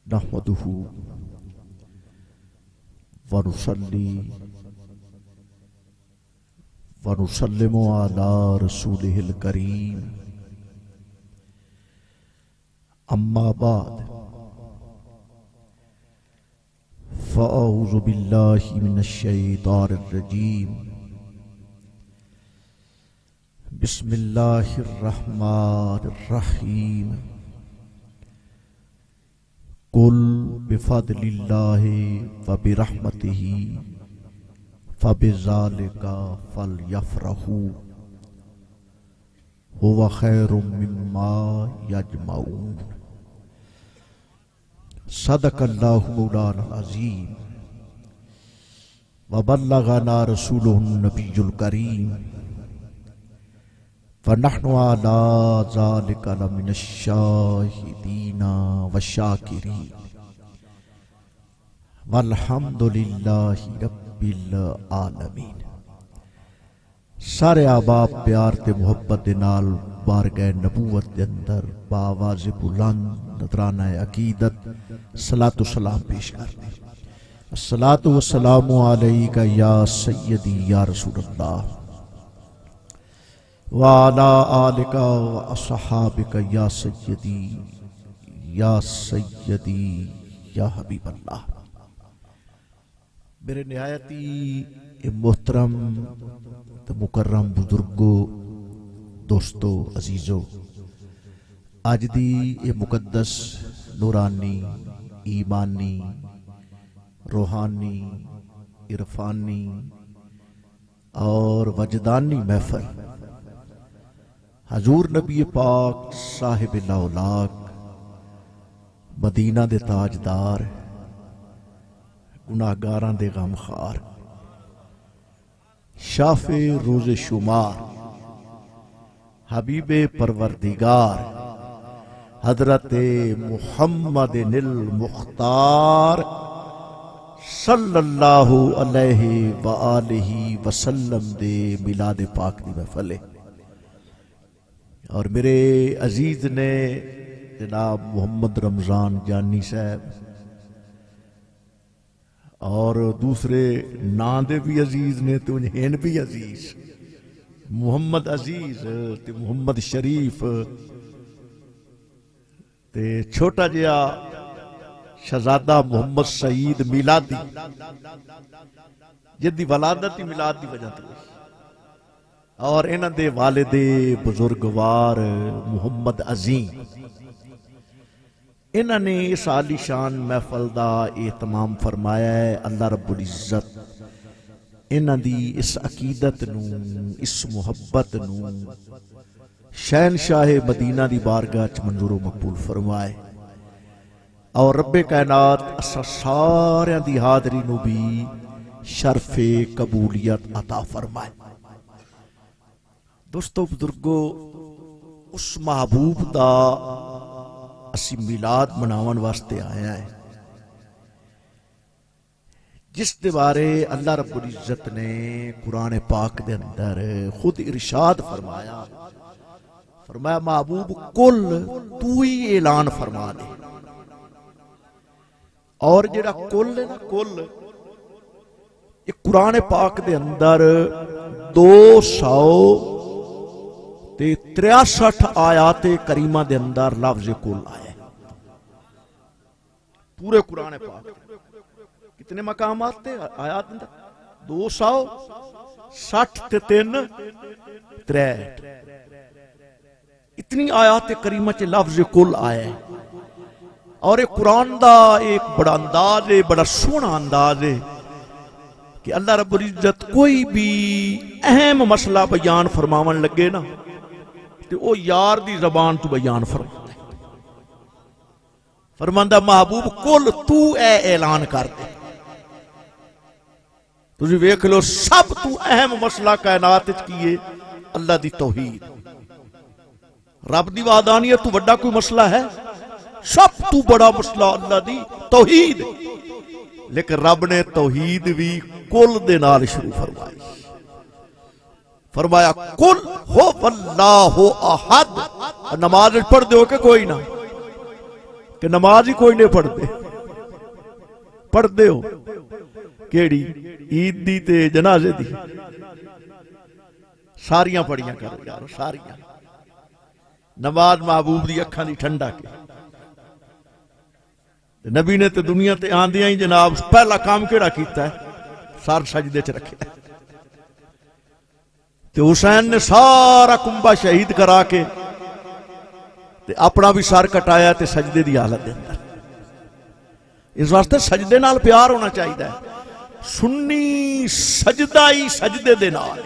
نحمده ونصلي ونسلم على رسوله الكريم اما بعد فاعوذ بالله من الشيطان الرجيم بسم الله الرحمن الرحيم قل بفضل الله وبرحمته فبذلك فليفرحوا هو خير مما يجمعون صدق الله مولانا العظيم وبلغنا رسوله النبي الكريم فنحن على ذلك لمن الشاهدين والشاكرين والحمد لله رب العالمین۔ سارے آباب پیار تے محبت دے نال بارگاہ نبوت دے اندر باواز بلند نذرانہ عقیدت صلاۃ و سلام پیش کرتے ہیں۔ الصلاۃ والسلام علیک یا سیدی یا رسول اللہ وعلی آلک واصحابک یا سیدی یا حبیب اللہ۔ میرے نہایتی محترم مکرم بزرگو، دوستو، عزیزو، اج دی یہ مقدس نورانی ایمانی روحانی عرفانی اور وجدانی محفل حضور نبی پاک صاحب الاولاق مدینہ دے تاجدار گناہگاراں دے غمخوار شافع روز شمار حبیب پروردگار حضرت محمد المختار صلی اللہ علیہ وآلہ وسلم دے میلاد پاک دی محفل ہے۔ اور میرے عزیز نے جناب محمد رمضان جانی صاحب اور دوسرے نام دے بھی عزیز نے تو انہیں بھی عزیز، محمد عزیز تے محمد شریف تے چھوٹا جیا شہزادہ محمد سعید میلادی جدی ولادت ہی میلاد دی وجہ تے اور انہاں دے والد بزرگوار محمد عظیم انہاں نے اس عالی شان محفل دا اہتمام فرمایا ہے۔ اللہ رب العزت انہاں دی اس عقیدت نو، اس محبت نو شہنشاہ مدینہ دی بارگاہ چ منظور و مقبول فرمائے اور رب کائنات اسا ساریاں دی حاضری نو بھی شرف قبولیت عطا فرمائے۔ دوستو بزرگو، اس محبوب دا اسی میلاد مناون واسطے آیا ہے جس دے بارے اللہ رب العزت نے قرآن پاک دے اندر خود ارشاد فرمایا محبوب کل تو ہی اعلان فرما دے۔ اور جڑا کل ہے نا، کل یہ قرآن پاک دے اندر 263 آیات کریمہ دے اندر لفظ کل آیا ہے۔ پورے قرآن پاک کتنے مقامات تھے آیات اندر؟ 263 اتنی آیات کریمہ چ لفظ کل آیا ہے۔ اور یہ قرآن دا ایک بڑا انداز ہے، بڑا سونا انداز ہے کہ اللہ رب العزت کوئی بھی اہم مسئلہ بیان فرماون لگے نا تو وہ یار دی زبان تو بیان فرماندہ محبوب کل تو اے اعلان کر دے۔ تجھے ویکھ لو سب تو اہم مسئلہ کائنات کیے اللہ دی توحید، رب دی وحدانیت تو بڑا کوئی مسئلہ ہے؟ سب تو بڑا مسئلہ اللہ دی توحید، لیکن رب نے توحید بھی کل دے نال شروع فرمائی۔ فرمایا کل ہو واللہ احد، نماز پڑھ دے ہو کہ کوئی نہ، کہ نماز ہی کوئی نہیں پڑھتے. پڑھتے ہو کیڑی؟ عید دی تے جنازے دی. ساریاں پڑھیاں کرو یار، ساریاں. نماز محبوب دی اکھاں دی ٹھنڈا کے. نبی نے تے دنیا تے آندیاں ہی جناب پہلا کام کیڑا کیتا ہے؟ سار سجدے چ رکھے. تے حسین نے سارا کنبہ شہید کرا کے تے اپنا بھی سر کٹایا تے سجدے دی حالت دے اندر. اس واسطے سجدے نال پیار ہونا چاہیے. سنی سجدہ ہی سجدے دے نال.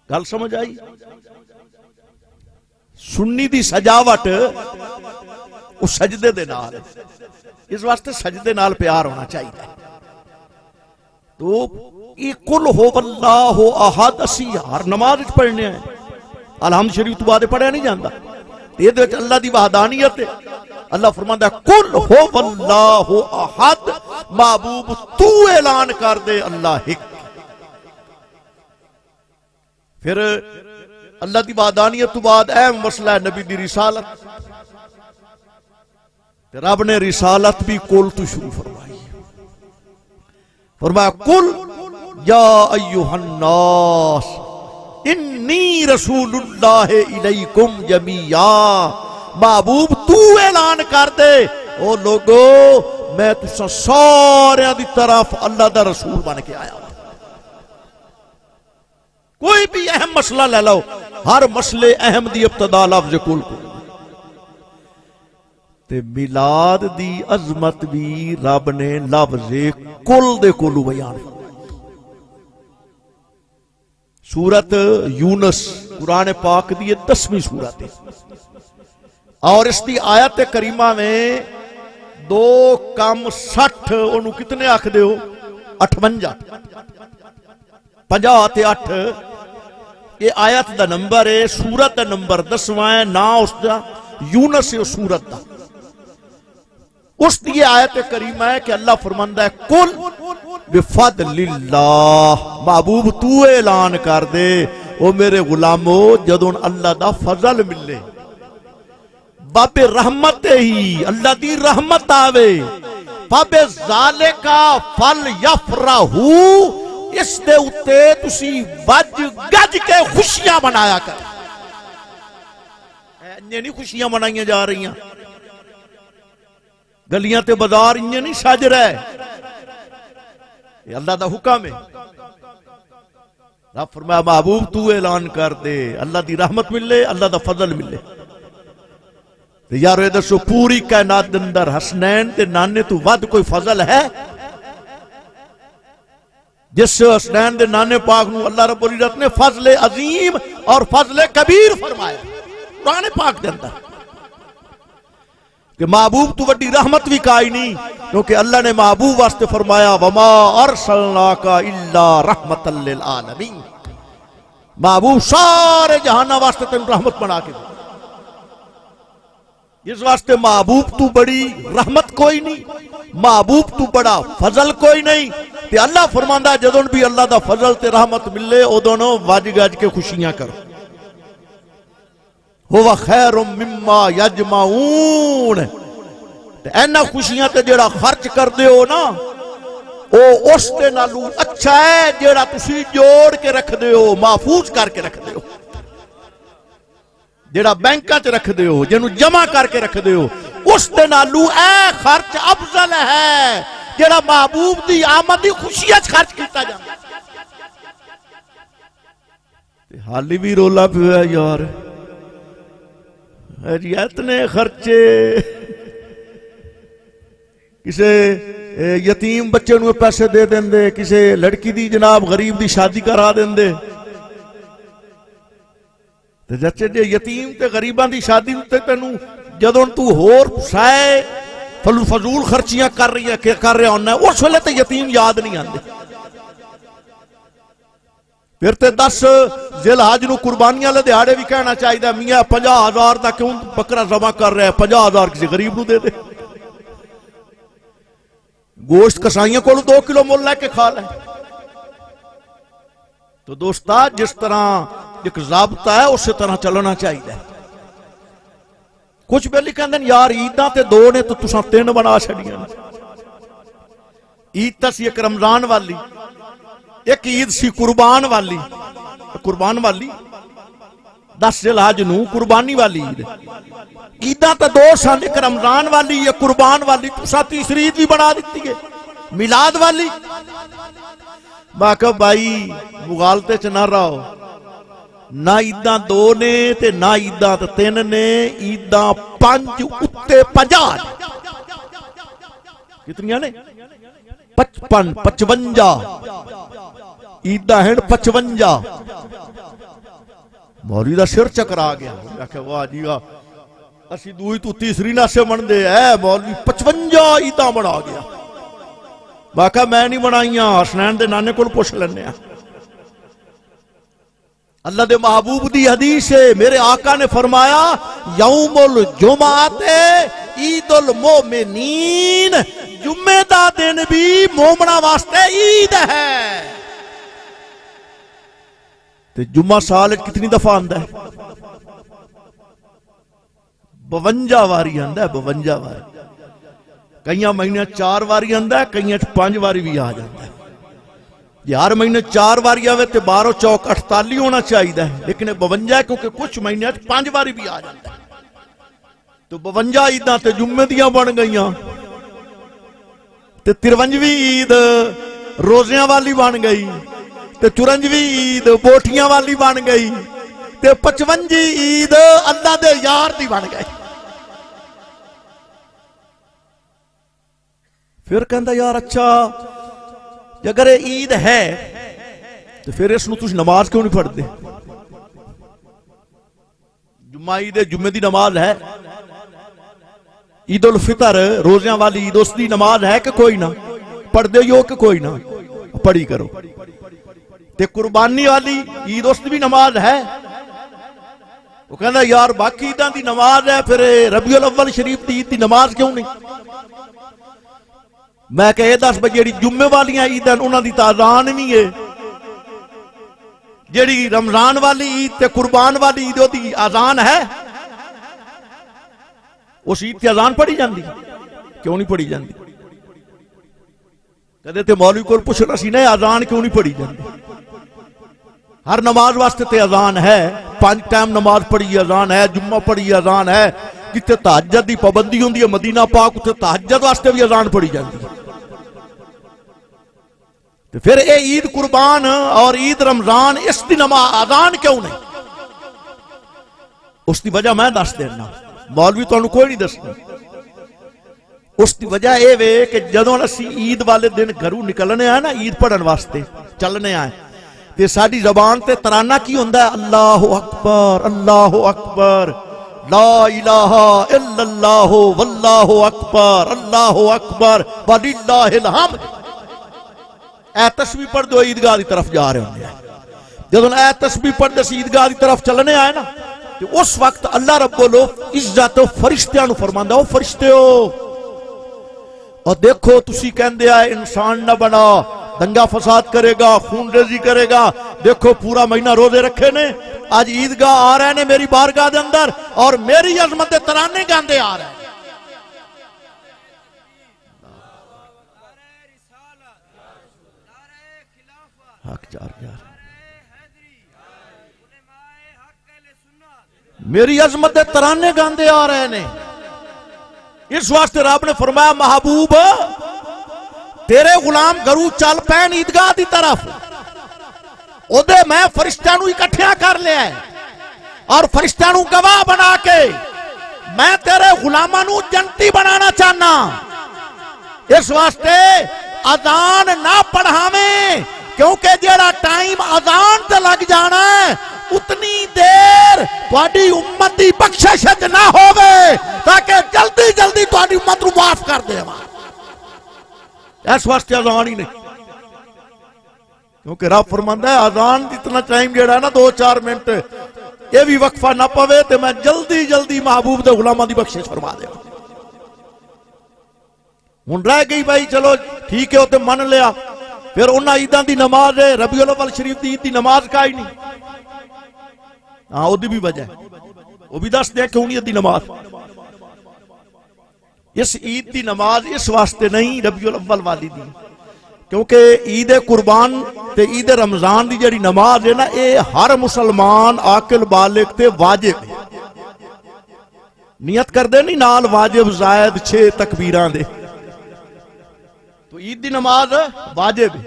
گل سمجھ آئی؟ سنی دی سجاوٹ وہ سجدے دے نال. اس واسطے سجدے نال پیار ہونا چاہیے. تو یہ کل ہو اللہ احد اسی ہر نماز پڑھنے ہیں. الحمد شریف تو بعد پڑھیا نہیں جاندہ. یہ دے اللہ دی وحدانیت ہے. اللہ فرماندا ہے کل ہو اللہ احد، محبوب تو اعلان کر دے اللہ ایک. پھر اللہ دی وحدانیت تو بعد اہم مسئلہ ہے نبی دی رسالت. رب نے رسالت بھی کل تو شروع فرمائی. فرمایا کل یا ایہا الناس انی رسول اللہ الیکم جمیعا. محبوب تو اعلان کر دے او لوگو میں تساں سارے دی طرف اللہ دا رسول بن کے آیا. کوئی بھی اہم مسئلہ لے لو، ہر مسئلے اہم دی ابتدا لفظ کل کو. تے میلاد دی عظمت بھی رب نے لفظ کل دے کولو بیان. سورت یونس قرآن پاک دی 10ویں سورت ہے اور اس دی آیت کریمہ میں 2:60 انہوں کتنے آکھ دے ہو؟ 58 50 تے 8. یہ آیت دا نمبر ہے. سورت دا نمبر 10واں ہے. نا اس دا یونس ہے سورت دا. اس دی آیت کریمہ ہے کہ اللہ فرماندہ ہے کل بفضل اللہ. محبوب تو اعلان کر دے او میرے غلامو جدوں اللہ دا فضل ملے، باب رحمت ہی اللہ دی رحمت آوے، باب ذالکا فل یفرحو، اس دے اتے تسی وج گج کے خوشیاں منایا کر. انہیں نہیں خوشیاں منائیاں جا رہی ہیں، گلیاں تے بازار انہیں نہیں سج رہے. یہ اللہ دا حکم ہے. رب فرمایا محبوب تو اعلان کر دے اللہ دی رحمت ملے، اللہ دا فضل ملے. یارو یہ دسو پوری کائنات اندر حسنین تے نانے تو ود کوئی فضل ہے؟ جس سے حسنین دے نانے پاک نو اللہ رب العزت نے فضل عظیم اور فضل کبیر فرمایا قرآن پاک دے اندر. کہ محبوب تو وڈی رحمت بھی کائی نہیں، کیونکہ اللہ نے محبوب واسطے فرمایا وما ارسلناک الا رحمت للعالمین. محبوب سارے جہانہ واسطے تین رحمت بنا کے دے. اس واسطے محبوب تو بڑی رحمت کوئی نہیں، محبوب تو بڑا فضل کوئی نہیں. تے اللہ فرماندا جدوں بھی اللہ دا فضل تے رحمت ملے ادوں وج گج کے خوشیاں کرو. ہوا خیر مما یجمعون. اینا خوشیاں تے جیڑا خرچ کر دے ہو نا او اس تے نالو اچھا ہے جیڑا تسی جوڑ کے رکھ دے ہو، محفوظ کر کے رکھ دے ہو. جیڑا بینکاں تے رکھ دے ہو، جنوں جمع کر کے رکھ دے ہو، اس تے نالو اے خرچ افضل ہے جیڑا محبوب دی آمد دی خوشیاں خرچ کیتا جاندا. حالی بھی رولا پیا یار جی اتنے خرچے. کسے یتیم بچے نو پیسے دے دیں دے، کسے لڑکی دی جناب غریب دی شادی کرا دیں دے. جچے جے یتیم تے غریبان دی شادی تے تینوں جدوں تو ہور سائے فضول خرچیاں کر رہی ہے کر رہا ہونا ہے اس ویلے تے یتیم یاد نہیں آندے. پھر تے 10 ذی الحج نو قربانیاں لے دیہاڑے بھی کہنا چاہیے میاں 50,000 دا کیوں بکرا ذبح کر رہا ہے، 50,000 کسی غریب نو دے دے. گوشت کسائیاں کو 2 کلو مول لے کے کھا لے. تو دوستا جس طرح ایک ضابطہ ہے اسی طرح چلنا چاہیے. کچھ بیلی کہندے یار عیداں تے دو نے تو تساں تین بنا چھڑیاں. عید تا سی ایک رمضان والی، ایک عید سی قربان والی. قربان والی 10 ذی الحج نو قربانی والی عید. عیداں تے دو سن، ایک رمضان والی ایک قربان والی. تساں تیسری عید بھی بنا دیتی ہے میلاد والی. میں کہا بھائی مغالطے چ نہ رہو، نہ عیداں دو نے تے نہ عیداں تے تین نے، عیداں 5 اُتے 50. کتنیاں نے؟ 55 55 عیداں ہیں 55. مولوی دا سر چکرا گیا. میں کہا واہ جی واہ، اسی دوئی تو تیسری نہ سے بن دے ہے، مولوی 55 عیداں بنا گیا. میں کہا میں نہیں بنائیاں، حسنین دے نانے کو پوچھ لینے ہیں. اللہ دے محبوب دی حدیث ہے، میرے آقا نے فرمایا یوم الجمعہ عید المومنین، جمعہ دا دن بھی مومنہ واسطے عید ہے. تے جمعہ سال کتنی دفعہ آندا ہے؟ 52 واری آندا ہے. 52 واری. کئیاں مہینے 4 واری آندا ہے، کئیاں 5 واری بھی آ جاتا ہے. یہ ہر مہینے 4 واری آوے تے 12 چوک 48 ہونا چاہیے، لیکن 52 ہے کیونکہ کچھ مہینے 5 واری بھی آ جاتا ہے. تو 52 عیداں تے جمعے دیاں بن گئیاں. تے 53ویں عید روزیاں والی بن گئی، تے 54ویں عید بوٹیاں والی بن گئی، تے 55 عید اللہ دے یار دی بن گئی. پھر کہندا یار اچھا اگر یہ عید ہے تو پھر اس نو تسی نماز کیوں نہیں پڑھتے؟ جمعہ عید جمعے دی نماز ہے. عید الفطر روزیاں والی عید اس دی نماز ہے کہ کوئی نہ؟ پڑھ دے ہو کہ کوئی نہ؟ پڑھی کرو. تے قربانی والی عید اس دی بھی نماز ہے. وہ کہندا یار باقی عیداں دی نماز ہے، پھر ربیع الاول شریف دی عید دی نماز کیوں نہیں؟ میں کہ 10 بجے جیڑی جمعے والیاں عیداں انہاں دی اذان نہیں ہے، جیڑی رمضان والی عید تے قربان والی عید دی اذان ہے، اس عید تے اذان پڑھی جاندی کیوں نہیں پڑھی جاندی؟ کدے تے مولوی کول پوچھنا سی نہیں اذان کیوں نہیں پڑھی جاندی؟ ہر نماز واسطے تے اذان ہے، 5 ٹائم نماز پڑھی اذان ہے، جمعہ پڑھی اذان ہے. جتے تہجد دی پابندی ہوندی ہے مدینہ پاک تے تہجد واسطے بھی اذان پڑھی جاندی ہے. تو پھر اے عید قربان اور عید رمضان اس دی نماز اذان کیوں نہیں؟ اس دی وجہ میں دس دینا، مولوی تو کوئی نہیں دسنا. اس دی وجہ اے وے کہ جدوں اسی عید والے دن گھروں نکلنے آئے نا عید پڑھن واسطے چلنے آئے تے ساری زبان تے ترانہ کی ہوندا ہے اللہ اکبر اللہ اکبر لا الہ الا اللہ واللہ اکبر اللہ اکبر وللہ الحمد. اے تسبیح پڑھ دو عیدگاہ دی طرف جا رہے ہوں. جدوں اے تسبیح پڑھ دے عیدگاہ دی طرف چلنے آئے نا تو اس وقت اللہ رب العزت فرشتیاں نو فرماندا او فرشتیو اور دیکھو تسی کہندے آئے انسان نہ بنا، دنگا فساد کرے گا، خون ریزی کرے گا. دیکھو پورا مہینہ روزے رکھے نے، آج عیدگاہ آ رہے نے میری بارگاہ دے اندر اور میری عظمت ترانے گاندے آ رہے ہیں. حق چار یار میری عظمت ترانے گاندے آ رہے نے. اس واسطے رب نے فرمایا محبوب تیرے غلام گھرو چل پین عیدگاہ دی طرف، او دے میں فرشتہ نو اکٹھیاں کر لیا ہے اور فرشتہ نو گواہ بنا کے میں تیرے غلامہ نو جنتی بنانا چاہنا. اس واسطے اذان نہ پڑھاویں، کیونکہ جیڑا ٹائم اذان تے لگ جانا ہے اتنی دیر تہاڈی امت دی بخشش نہ ہوے تاکہ جلدی جلدی تہاڈی امت نو معاف کر دے. اس واسطے اذان ہی نہیں، کیونکہ رب فرماندا ہے اذان اتنا ٹائم جیڑا ہے نا 2-4 منٹ یہ بھی وقفہ نہ پوے تے میں جلدی جلدی محبوب دے غلاماں دی بخشش فرما دے. ہن رہ گئی بھائی چلو ٹھیک ہے تے من لیا، پھر انہاں عیداں دی نماز ہے ربیع الاول شریف دی عید دی نماز کا ہی نہیں. ہاں وہ بھی وجہ ہے، وہ بھی دس دیا کیوں نہیں دی نماز. اس عید دی نماز اس واسطے نہیں ربیع الاول والی دی، کیونکہ عید قربان تے عید رمضان دی جڑی نماز ہے نا، اے ہر مسلمان عاقل بالغ تے واجب ہے۔ نیت کر دے نہیں نال واجب زائد 6 تکبیراں دے، تو عید دی نماز واجب ہے۔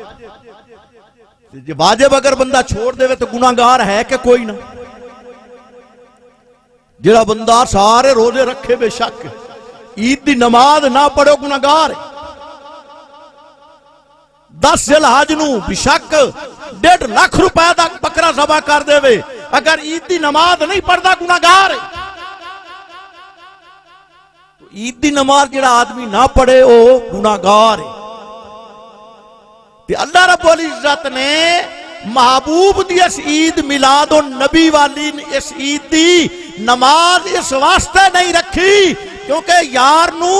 جی واجب اگر بندہ چھوڑ دے تو گناہگار ہے کہ کوئی نہ؟ جڑا بندہ سارے روزے رکھے بے شک عید دی نماز نہ پڑھو گناہگار ہے۔ 10 ذی الحج نو بے شک 1.5 لاکھ روپے دا بکرا ذبح کر دے وے، اگر عید دی نماز نہیں پڑھدا گناہگار ہے۔ تو عید دی نماز جڑا آدمی نہ پڑھے او گناہگار ہے۔ تے اللہ رب العزت نے محبوب دی اس عید میلاد النبی والی اس عید دی نماز اس واسطے نہیں رکھی کیونکہ یار نو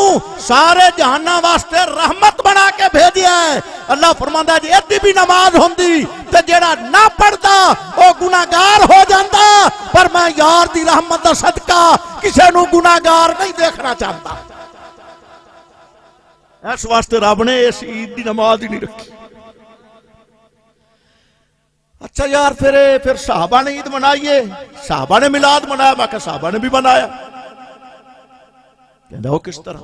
سارے جہانہ واسطے رحمت بنا کے بھیجیا ہے۔ اللہ فرماندا ہے جی ایدی بھی نماز ہوندی تے جیڑا نہ پڑھدا او گناہگار ہو جاندا، پر میں یار دی رحمت دا صدقہ کسے نو گناہگار نہیں دیکھنا چاہتا۔ اس واسطے رب نے اس عید دی نماز ہی نہیں رکھی۔ اچھا یار پھر صحابہ نے عید منائیے، صحابہ نے میلاد منایا، میں کہا صحابہ نے بھی منایا۔ کہنا ہو کس طرح؟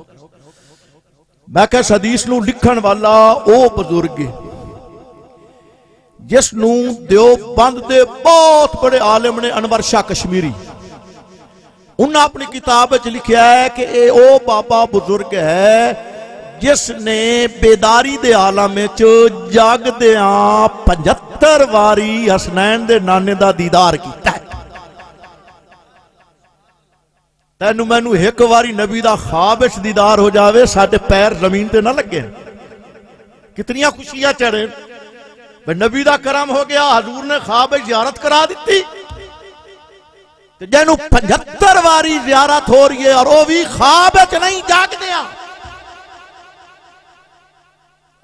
میں کہا اس حدیث نو لکھن والا او بزرگ جس نو دیوبند دے بہت بڑے عالم نے انور شاہ کشمیری، انہوں نے اپنی کتاب وچ لکھیا ہے کہ اے او بابا بزرگ ہے جس نے بیداری دے عالم وچ جاگ دیاں 75 واری حسنین دے نانے دا دیدار کیتا ہے۔ تینو مینو ایک واری نبی دا خواب وچ دیدار ہو جاوے ساڈے پیر زمین تے نہ لگے، کتنیاں خوشیاں چڑھے۔ نبی دا کرم ہو گیا، حضور نے خواب وچ زیارت کرا دیتی، تے جنوں 75 واری زیارت ہو رہی ہے اور وہ بھی خواب وچ نہیں جاگ دیا۔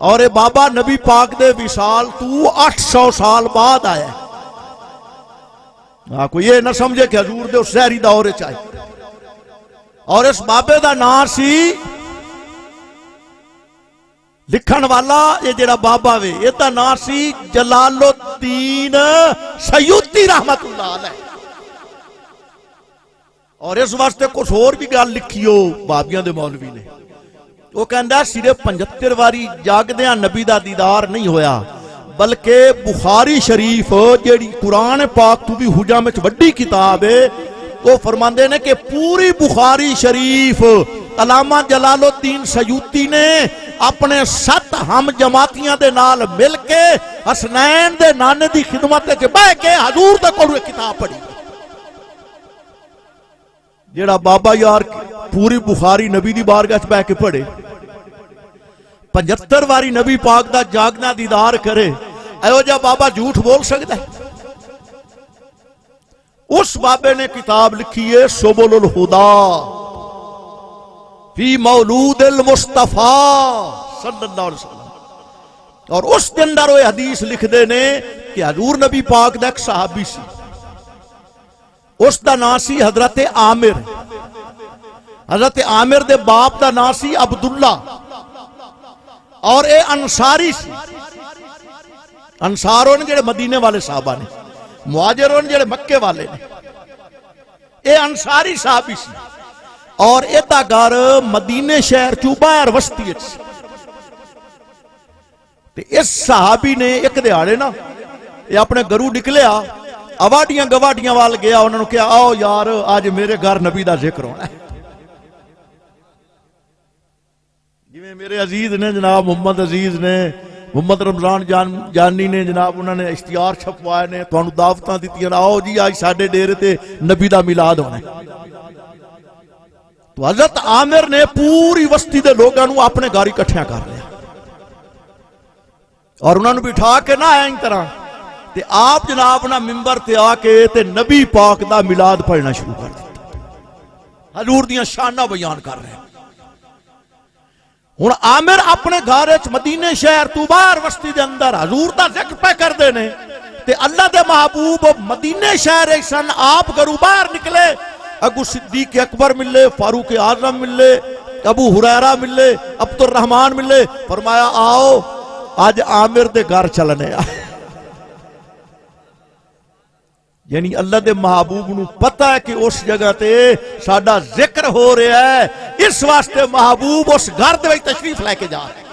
اور اے بابا نبی پاک دے وصال تو 800 سال بعد آیا ہے۔ کوئی یہ نہ سمجھے کہ حضور دے اس زہری دور چاہیے۔ اور اس بابے دا نام سی لکھن والا یہ جڑا بابا وے یہ دا نام سی جلال الدین سیوطی رحمت اللہ علیہ۔ اور اس واسطے کچھ اور بھی گل لکھیو بابیاں دے مولوی نے، وہ کہندا صرف 75 واری جاگدیاں نبی دا دیدار نہیں ہویا بلکہ بخاری شریف جیڑی قرآن پاک تو بھی حجام وچ وڈی کتاب ہے، وہ فرماندے نے کہ پوری بخاری شریف علامہ جلال الدین سیوطی نے اپنے 7 ہم جماعتیاں دے نال مل کے حسنین دے نانے دی خدمت وچ بیٹھ کے حضور دے کول کتاب پڑھی۔ جیڑا بابا یار پوری بخاری نبی دی بارگاہ وچ بیٹھ کے پڑھے، 75 واری نبی پاک دا جاگنا دیدار کرے، ایو جا بابا جھوٹ بول سکتا ہے؟ اس بابے نے کتاب لکھی ہے سبل الہدا فی مولود المصطفیٰ صلی اللہ علیہ وسلم، اور اس کے اندر وہ حدیث لکھ دے نے کہ حضور نبی پاک دا ایک صحابی سی، اس دا نام سی حضرت عامر، حضرت عامر دے باپ دا نام سی عبداللہ، اور اے انصاری سی۔ انصاروں نے جڑے مدینے والے صحابہ نے، مہاجروں نے جڑے مکے والے نے، اے انصاری صحابی سی، اور اے دا گھر مدینے شہر چوں باہر وسطی وچ سی۔ تے اس صحابی نے ایک دیہاڑے نا یہ اپنے گھروں نکلیا، اواڈیاں گواڈیاں وال گیا، انہوں نے کہا آؤ یار آج میرے گھر نبی دا ذکر ہونا ہے۔ جویں میرے عزیز نے جناب محمد عزیز نے، محمد رمضان جانی نے جناب، انہوں نے اشتہار چھپوائے نے، تانوں دعوتاں دتیاں، آؤ جی آج ساڈے ڈیرے تے نبی دا میلاد ہونا ہے۔ تو حضرت عامر نے پوری وسطی دے لوگاں نوں اپنے گھر اکٹھیاں کر لیا اور انہوں نے بٹھا کے نہ این طرح تے آپ جناب نہ ممبر تے آ کے تے نبی پاک دا میلاد پڑھنا شروع کر دیا، حضور دیاں شاناں بیان کر رہے ہیں۔ ہن عامر اپنے گھر وچ مدینے شہر تو باہر وسطی دے اندر حضور دا ذکر پہ کردے نے، تے اللہ دے محبوب مدینے شہر سن، آپ گھروں باہر نکلے، اگو صدیق اکبر ملے، فاروق اعظم ملے، ابو ہریرہ ملے، عبد الرحمن ملے، فرمایا آؤ آج عامر دے گھر چلنے یعنی اللہ دے محبوب نو پتہ ہے کہ اس جگہ تے ساڈا ذکر ہو رہا ہے، اس واسطے محبوب اس گھر دے وچ تشریف لے کے جا رہے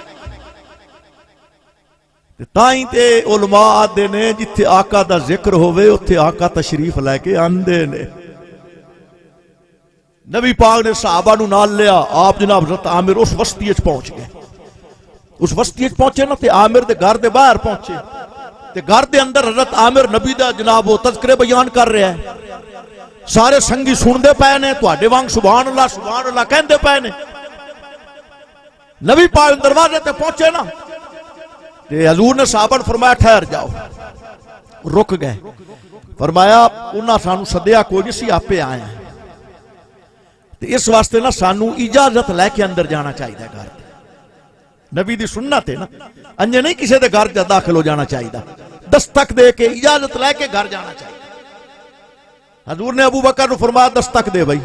تائیں تے علماء آدھے نے جتھے آقا دا ذکر ہوئے اتھے آقا تشریف لے کے آندے نے۔ نبی پاک نے صحابہ نو نال لیا، آپ جناب حضرت عامر اس وسطی اچ پہنچ گئے، اس وسطی اچ پہنچے نا تے عامر دے گھر دے باہر پہنچے تے گھر دے اندر حضرت عامر نبی دا جناب وہ تذکرے بیان کر رہا ہے، سارے سنگی سن دے پے نے، تواڈے وانگ سبحان اللہ کہندے پے نے۔ نبی پاک دروازے تے پہنچے نا تے حضور نے صحابہ نے فرمایا ٹھہر جاؤ، رک گئے، فرمایا انہاں سانو سدیا کوئی نہیں سی، آپے آئے ہیں، تے اس واسطے نا سانو اجازت لے کے اندر جانا چاہیے گھر تے، نبی دی سنت ہے نا، انجے نہیں کسی دے گھر جا داخل ہو جانا چاہیے، دستک دے کے اجازت لے کے گھر جانا چاہیے۔ حضور نے ابو بکر نے فرمایا دستک دے بھائی،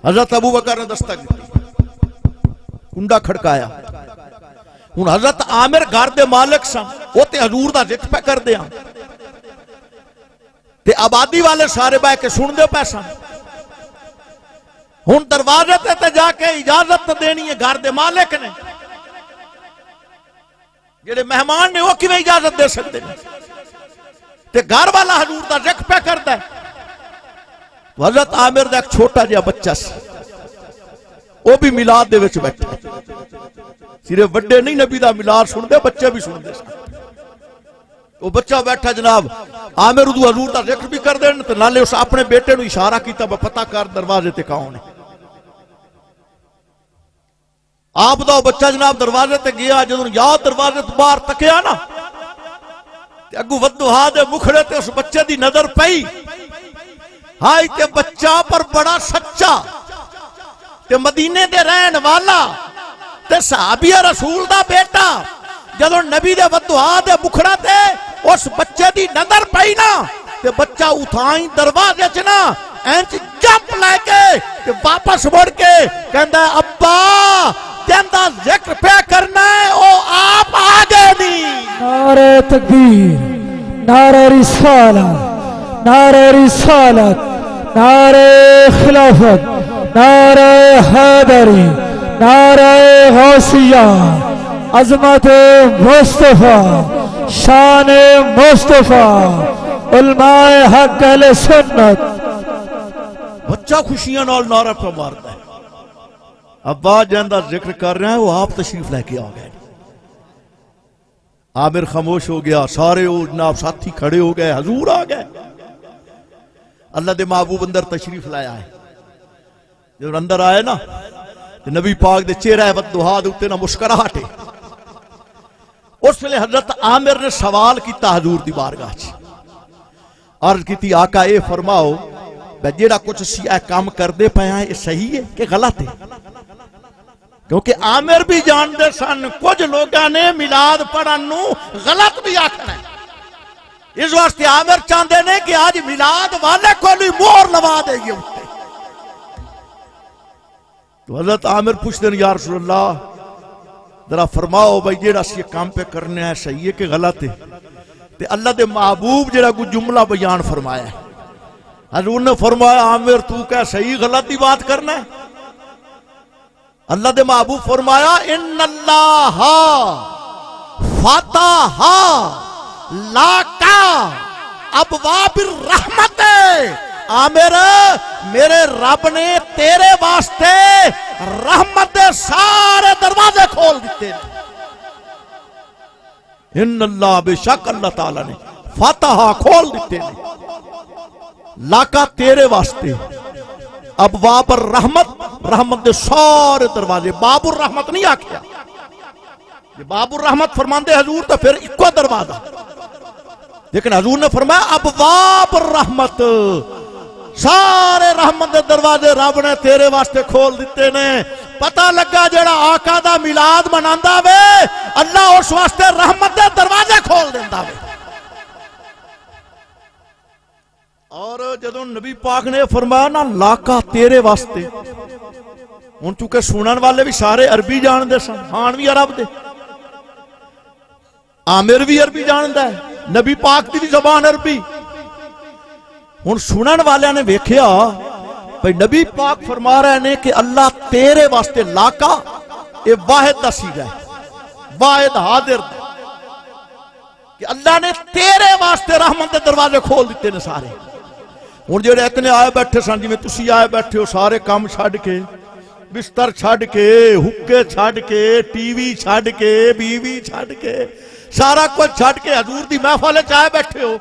حضرت ابو بکر نے دستک دی، کنڈا کھڑکایا، ہن حضرت عامر گھر دے مالک سن، وہ تے حضور دا ذکر پہ کر دیا تے آبادی والے سارے بہ کے سن دے پے سن، ہن دروازے تے جا کے اجازت دینی ہے گھر دے مالک نے، جڑے مہمان نے وہ کیویں اجازت دے سکتے ہیں، تے گھر والا حضور دا ذکر پہ کردا ہے۔ تو حضرت عامر دا ایک چھوٹا جہا بچہ سی، وہ بھی میلاد دے وچ بیٹھا، صرف بڑے نہیں نبی دا میلاد سن دے، بچے بھی سن دے سن، وہ بچہ بیٹھا جناب عامر ادو حضور دا ذکر بھی کر دین تے نالے اس اپنے بیٹے نو اشارہ کیتا پتہ کر دروازے تے کون ہے۔ آپ دا بچہ جناب دروازے تے گیا، جدوں یاد دروازے تو باہر تکیا نا تے اگو ودھوہا دے مکھڑے تے اس بچے دی نظر پئی، ہائی تے بچہ پر بڑا سچا تے مدینے دے رہن والا تے صحابی رسول دا بیٹا، جدوں نبی دے ودھوہا دے مکھڑا تے اس بچے دی نظر پئی نا تے بچہ اتھائیں دروازے چ نا اینچ جمپ لے کے تے واپس مڑ کے کہندا ہے ابا تیندا ذکر پہ کرنا ہے، او آپ آگے نہیں۔ نعرہ تکبیر، نعرہ رسالت، نعرہ رسالت، نعرہ خلافت، نعرہ حیدری، نعرہ غوثیہ، عظمت مصطفیٰ، شان مصطفیٰ، علماء حق اہل سنت۔ بچہ خوشیاں نال نعرہ پہ مارتا ہے، ابا جاندہ ذکر کر رہے ہیں، وہ آپ تشریف لے کے آ گئے۔ عامر خاموش ہو گیا، سارے جناب ساتھی کھڑے ہو گئے، حضور آ گئے، اللہ دے محبوب اندر تشریف لایا ہے۔ جب اندر آئے نا نبی پاک دے چہرہ ودھوہا دے نا مسکراہٹ ہے۔ اس ویلے حضرت عامر نے سوال کیتا حضور دی بارگاہ چ، عرض کیتی آقا اے فرماؤ جیڑا کچھ اے کام کر دے پیا ہے یہ صحیح ہے کہ غلط ہے؟ کیونکہ عامر بھی جان دے سن کچھ لوگاں نے میلاد پڑھن نو غلط بھی آکھنا ہے، اس واسطے عامر چاہندے نے کہ آج میلاد والے کو بھی مہر لوا دے گی۔ تو حضرت عامر پوچھتے ہیں یا رسول اللہ ذرا فرماؤ بھائی جیڑا سی کام پہ کرنے ہے صحیح ہے کہ غلط ہے؟ تے اللہ دے محبوب جیڑا کوئی جملہ بیان فرمایا ہے، حضور نے فرمایا عامر تو کیا صحیح غلط دی بات کرنا ہے؟ اللہ دے محبوب فرمایا ان اللہ فتح لاکا ابواب الرحمت، عامر میرے رب نے تیرے واسطے رحمت دے سارے دروازے کھول دیتے ہیں۔ ان اللہ بے شک اللہ تعالیٰ نے فتح کھول دیتے ہیں لاکا تیرے واسطے، ابواب الرحمت، رحمت دے سارے دروازے، باب الرحمت نہیں آکھیا، یہ باب الرحمت فرماندے حضور تو پھر اکو دروازہ، لیکن حضور نے فرمایا ابواب الرحمت، سارے رحمت دے دروازے رب نے تیرے واسطے کھول دیتے نے۔ پتہ لگا جڑا آقا دا میلاد مناندا وے اللہ اس واسطے رحمت دے دروازے کھول دیندا وے۔ اور جدوں نبی پاک نے فرمایا نا لاکا تیرے واسطے، ہوں چونکہ سنن والے بھی سارے عربی جانتے سن، خان بھی عرب دے، عامر بھی عربی جانتا ہے، نبی پاک دی بھی زبان عربی. ہوں سنن والے نے ویکھیا بھئی نبی پاک فرما رہے ہیں کہ اللہ تیرے واسطے لاکا اے واحد دا سیغہ ہے، واحد حاضر دا، کہ اللہ نے تیرے واسطے رحمت دے دروازے کھول دیتے نے سارے. ہوں جڑے اتنے آئے بیٹھے سن جویں تسی آئے بیٹھے ہو، سارے کام چھڈ کے، بستر چھڈ کے، حکے چھڈ کے، ٹی وی چھڈ کے، بیوی چھڈ کے، سارا کچھ چھڈ کے حضور دی محفل وچ آئے بیٹھے ہو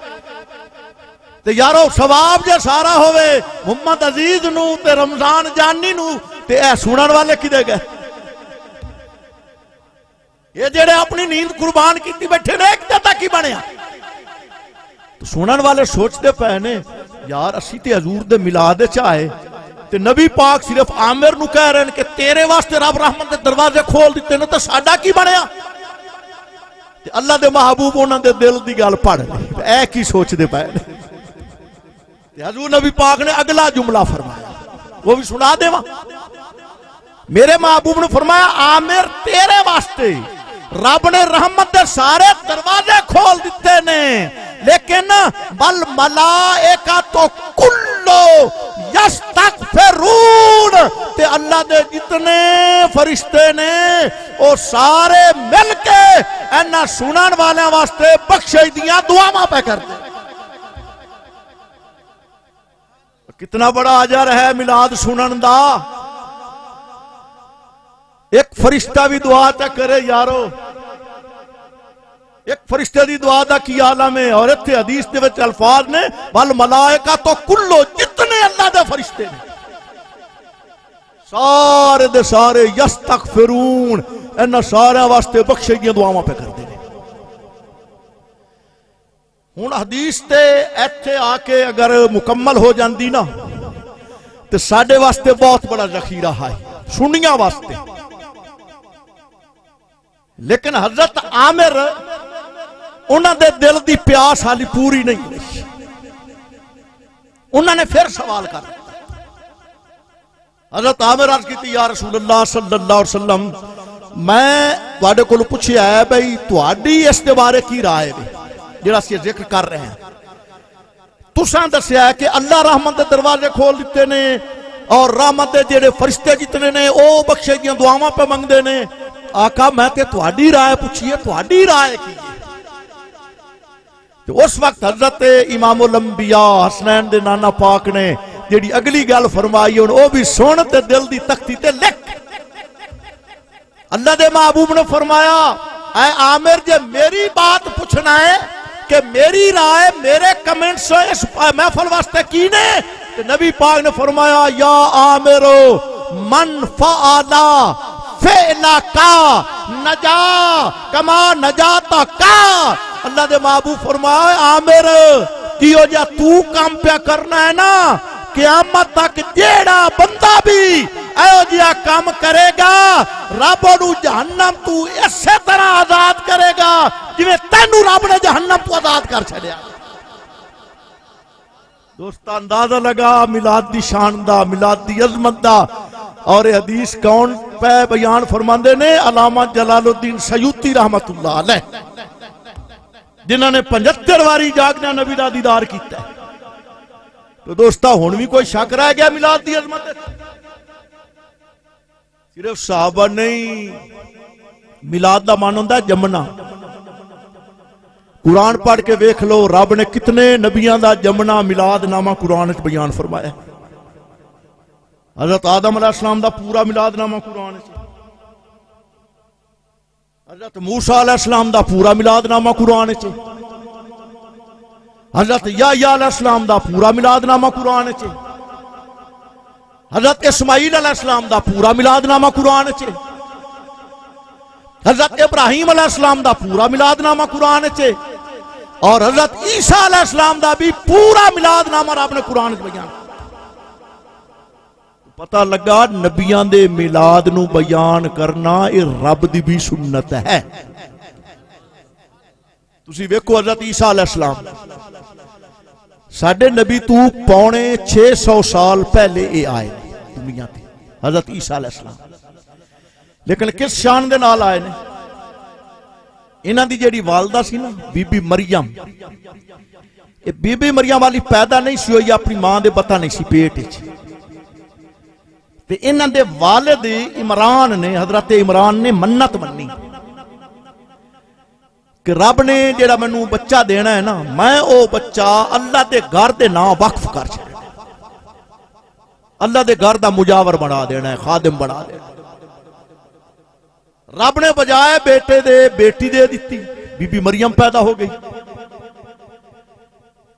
تے یارو ثواب جے سارا ہوئے محمد عزیز نو تے رمضان جانی نو تے اے سنن والے کدے گئے؟ یہ جڑے اپنی نیند قربان کیتی بیٹھے نے ایک دتا کی بنیا؟ تو سنن والے سوچتے پے نے یار اسی تے حضور دے میلاد وچ آئے تے نبی پاک صرف عامر نو کہہ رہے ہیں کہ تیرے واسطے رب رحمت دے دروازے کھول دیتے نے، تے ساڈا کی بنیا؟ تے اللہ دے محبوب انہاں دے دل دی گل پڑھ لے اے کی سوچدے پے نے. حضور نبی پاک نے اگلا جملہ فرمایا، وہ بھی سنا دے وہاں. میرے محبوب نے فرمایا عامر تیرے واسطے رب نے رحمت دے سارے دروازے کھول دیتے نے، لیکن بل ملائکۃ کلو یستغفرون، تے اللہ دے جتنے فرشتے نے وہ سارے مل کے اینا سنن والے واسطے بخشش دیاں دعاواں پہ کرتے. کتنا بڑا اجر ہے میلاد سنن دا. ایک فرشتہ بھی دعا تا کرے یارو، ایک فرشتے دی دعا دا کی عالم ہے. اور اتھے حدیث دے وچ الفاظ نے بل ملائکۃ کلو، جتنے اللہ دے فرشتے نے سارے دے سارے یستغفرون، انہاں سارے واسطے بخشش دیاں دعاواں پہ کردے نے. ہن حدیث تے ایتھے آ کے اگر مکمل ہو جاندی نا تے ساڈے واسطے بہت بڑا ذخیرہ ہے سنیاں واسطے. لیکن حضرت عامر انہاں دے دل دی پیاس حالی پوری نہیں ہوئی. انہاں نے پھر سوال کر حضرت عامر عرض کیتی یا رسول اللہ صلی اللہ علیہ وسلم میں تواڈے کولوں پوچھیا ہے بھئی تواڈی اس دے بارے کی رائے ہے جڑا سی ذکر کر رہے ہیں؟ تساں دسیا ہے کہ اللہ رحمت دے دروازے کھول دیتے نے اور رحمت دے جڑے فرشتے جتنے نے او بخشش دیاں دعاواں پہ منگدے نے. آقا میں تے تواڈی رائے پوچھیے، تواڈی رائے کی؟ تو اس وقت حضرت امام الانبیاء حسنین دے نانا پاک نے جڑی اگلی گل فرمائی او بھی سن تے دل دی تختی تے لکھ. اللہ دے محبوب نے فرمایا اے عامر جے میری بات پوچھنا ہے کہ میری رائے میرے کمنٹس اس محفل واسطے کی نے، تو نبی پاک نے فرمایا یا عامرو من فعلا فعلا کا نجا کما نجاتا کا. اللہ دے محبوب فرمایا عامر کیو جا تو کام پہ کرنا ہے نا، قیامت تک جیڑا بندہ بھی ایو جیا کام کرے گا رب نو جہنم تو اسی طرح آزاد کرے گا جویں تینوں رب نے جہنم تو آزاد کر چھڑیا. دوست اندازہ لگا میلاد دی شان دا، میلاد دی عظمت دا. اور یہ حدیث کون پہ بیان فرماندے نے؟ علامہ جلال الدین سیوطی رحمت اللہ علیہ، جنہوں نے 75 واری جاگنا نبی دا دیدار کیتا ہے. تو دوستا ہن بھی کوئی شک رہ گیا میلاد دی عظمت؟ صرف صحابہ نہیں، میلاد دا مان ہوندا جمنا. قرآن پڑھ کے ویکھ لو رب نے کتنے نبیاں دا جمنا میلاد نامہ قرآن وچ بیان فرمایا. حضرت آدم علیہ السلام دا پورا میلاد نامہ قرآن وچ، حضرت موسیٰ علیہ السلام دا پورا میلاد نامہ قرآن وچ، حضرت یحییٰ علیہ السلام دا پورا میلاد نامہ قرآن وچ، حضرت اسماعیل علیہ السلام دا پورا میلاد نامہ قرآن وچ، حضرت ابراہیم علیہ السلام دا پورا میلاد نامہ قرآن وچ، اور حضرت عیسیٰ علیہ السلام دا بھی پورا میلاد نامہ رب نے قرآن وچ بیان. پتہ لگا نبیاں دے میلاد نو بیان کرنا یہ رب دی بھی سنت ہے. تسی ویکھو حضرت عیسیٰ علیہ السلام ساڈے نبی تو 650 سال پہلے اے آئے دنیا تے. حضرت عیسیٰ علیہ السلام، لیکن کس شان دے نال آئے نے؟ انہاں دی جیڑی والدہ سی نا be be Maryam, be be مریم والی پیدا نہیں سی ہوئی، اپنی ماں دے پتہ نہیں سی پیٹ وچ، تے انہاں دے والد عمران نے، حضرت عمران نے منت منی کہ رب نے جیڑا مینوں بچہ دینا ہے نا، میں او بچہ اللہ دے گھر دے نام وقف کر چھڑنا، اللہ دے گھر دا مجاور بنا دینا ہے، خادم بنا دینا۔ رب نے بجائے بیٹے دے بیٹی دے دیتی، بی بی مریم پیدا ہو گئی۔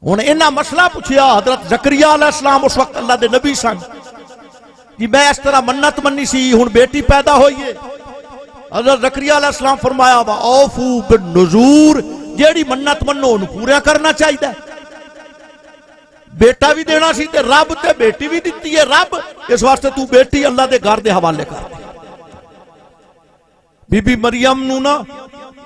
ہن انہاں مسئلہ پوچھیا حضرت زکریا علیہ السلام، اس وقت اللہ دے نبی سن، کہ میں اس طرح منت منی سی، ہن بیٹی پیدا ہوئی ہے۔ حضرت زکریا علیہ السلام فرمایا وا اوفو بالنذور، جیڑی منت منو انہوں پورا کرنا چاہیے۔ بیٹا بھی دینا سی تے رب تے بیٹی بھی دیتی ہے رب، اس واسطے تو بیٹی اللہ دے گھر دے حوالے کر دے۔ بی بی مریم نو نا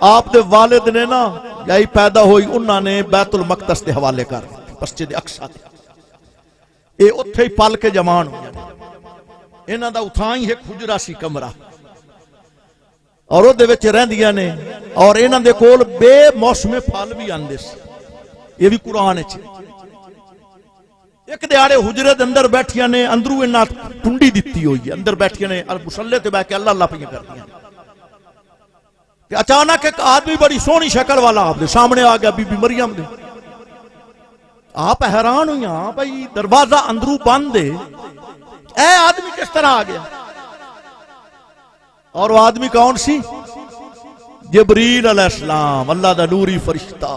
آپ دے والد نے نا یہی پیدا ہوئی، انہاں نے بیت المقدس دے حوالے کر دی، مسجد اقصی دے، اے اتھے ہی پال کے جوان ہو جانے۔ انہاں دا اتھائی ایک حجرہ سی کمرہ، اور وہ دے وچ رہندیاں نے، اور انہاں دے کول بے موسم پھل بھی آندے سی، یہ بھی قرآن وچ۔ ایک دیاڑے حجرے دے اندر بیٹھیاں نے، اندروں انہاں ٹنڈی دتی ہوئی ہے، اندر بیٹھیاں نے مصلے تے بیٹھ کے اللہ اللہ پہ کردیاں۔ کہ اچانک ایک آدمی بڑی سونی شکل والا آپ دے سامنے آ گیا، بی بی مریم دے۔ آپ حیران ہوئی، ہاں بھائی دروازہ اندروں بند ہے، اے آدمی کس طرح آ گیا؟ اور وہ آدمی کون سی؟ جبریل علیہ السلام، اللہ دا نوری فرشتہ۔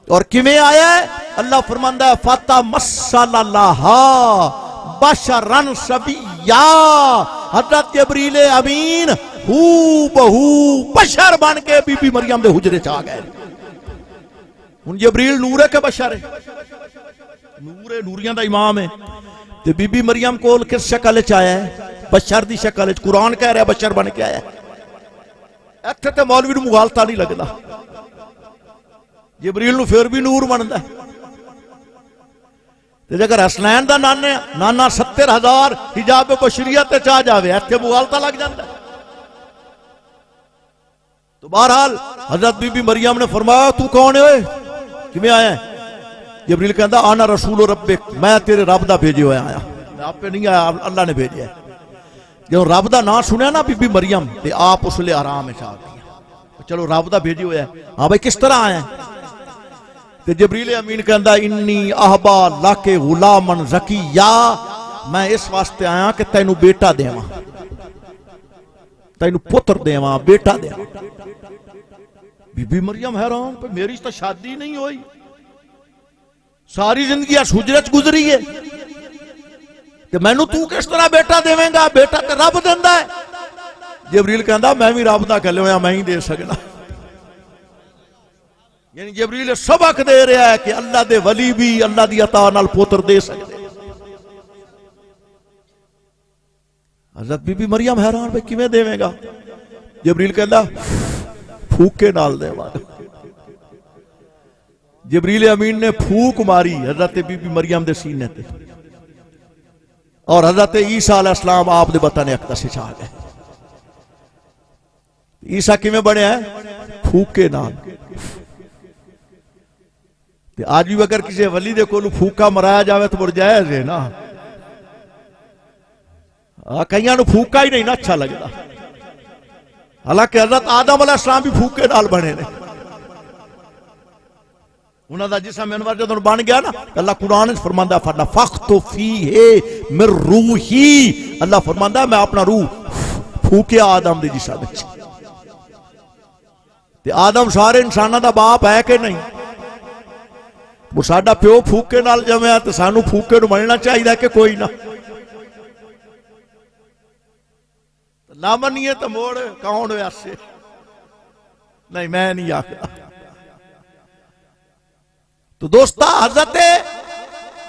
اور کیویں آیا ہے؟ اللہ فرماندا ہے فَتَمَثَّلَ لَهَا بَشَرًا سَوِيًّا، حضرت جبریل امین ہو بہو بشر بن کے بی بی مریم دے حجرے چ آ گئے۔ ہن جبریل نور ہے کہ بشر ہے؟ نور ہے، نوریاں دا امام ہے۔ تے بی بی مریم کول کس شکل وچ آیا ہے؟ بشر دی شکل وچ، قرآن کہہ رہا ہے بشر بن کے آیا ہے۔ ایتھے تے مولوی نوں مغالطہ نہیں لگدا، جبریل نو پھر بھی نور بندا ہے۔ تے اگر حسنین دا نانا 70,000 حجاب بشریت تے آ جاوے، ایتھے مغالطہ لگ جاندا ہے۔ تو بہرحال حضرت بی بی مریم نے فرمایا تو کون ہے؟ کیویں آیا ہے؟ جبریل کہندا آنا رسول ربک، میں تیرے رب دا بھیجے ہویا آیا، میں آپ پہ نہیں آیا، اللہ نے بھیجا ہے۔ جب رب دا نام سنیا نا بی بی مریم تے آپ اس لئے آرام میں آ گئی، چلو رب دا بھیجے ہویا ہے، ہاں بھائی کس طرح آیا ہے؟ تے جبریل امین کہندا انی احبا لاکے غلامن زکیہ، میں اس واسطے آیا کہ تینوں بیٹا دیواں، تینوں پتر دیواں، بیٹا دیواں۔ بی بی مریم حیران، میری تو شادی نہیں ہوئی، ساری زندگی اس حجرت گزری ہے، کہ مینوں تو کس طرح بیٹا دیویں گا؟ بیٹا تے رب دیندا ہے۔ جبریل کہندا میں بھی رب دا گھلے ہویا، میں ہی دے سکنا۔ یعنی جبریل سبق دے رہا ہے کہ اللہ دے ولی بھی اللہ دی عطا نال پوتر دے سکتے۔ حضرت بی بی مریم حیران، بھئی کیویں دیویں گا؟ جبریل کہندا پھوکے نال دیواں گا۔ جبریل امین نے پھوک ماری حضرت بی بی مریم دے سینے تے، اور حضرت عیسیٰ علیہ السلام آپ دے بطن اقدس وچ آ گئے۔ عیسیٰ کیویں بنیا ہے؟ پھوکے نال۔ تے آج بھی اگر کسی ولی دے کولوں پھوکا مرایا جاوے تو مڑ جائز ہے نا، کئیاں نوں پھوکا ہی نہیں نا اچھا لگدا، حالانکہ حضرت آدم علیہ السلام بھی پھوکے نال بنے نے۔ انہاں دا جسم انور جدوں بن گیا نا، اللہ قرآن وچ فرماندا ہے فنفخت فیہ من روحی، اللہ فرماندا ہے میں اپنا روح پھوکیا آدم دے جسم وچ۔ تے آدم سارے انساناں دا باپ ہے کہ نہیں؟ وہ ساڈا پیو پھوکے نال جمیا تے سانوں پھوکے نوں مننا چاہیے کہ کوئی نہ؟ نہ منیے تو موڑ کون ہویا سے؟ نہیں میں نہیں آکھدا۔ تو دوستا حضرت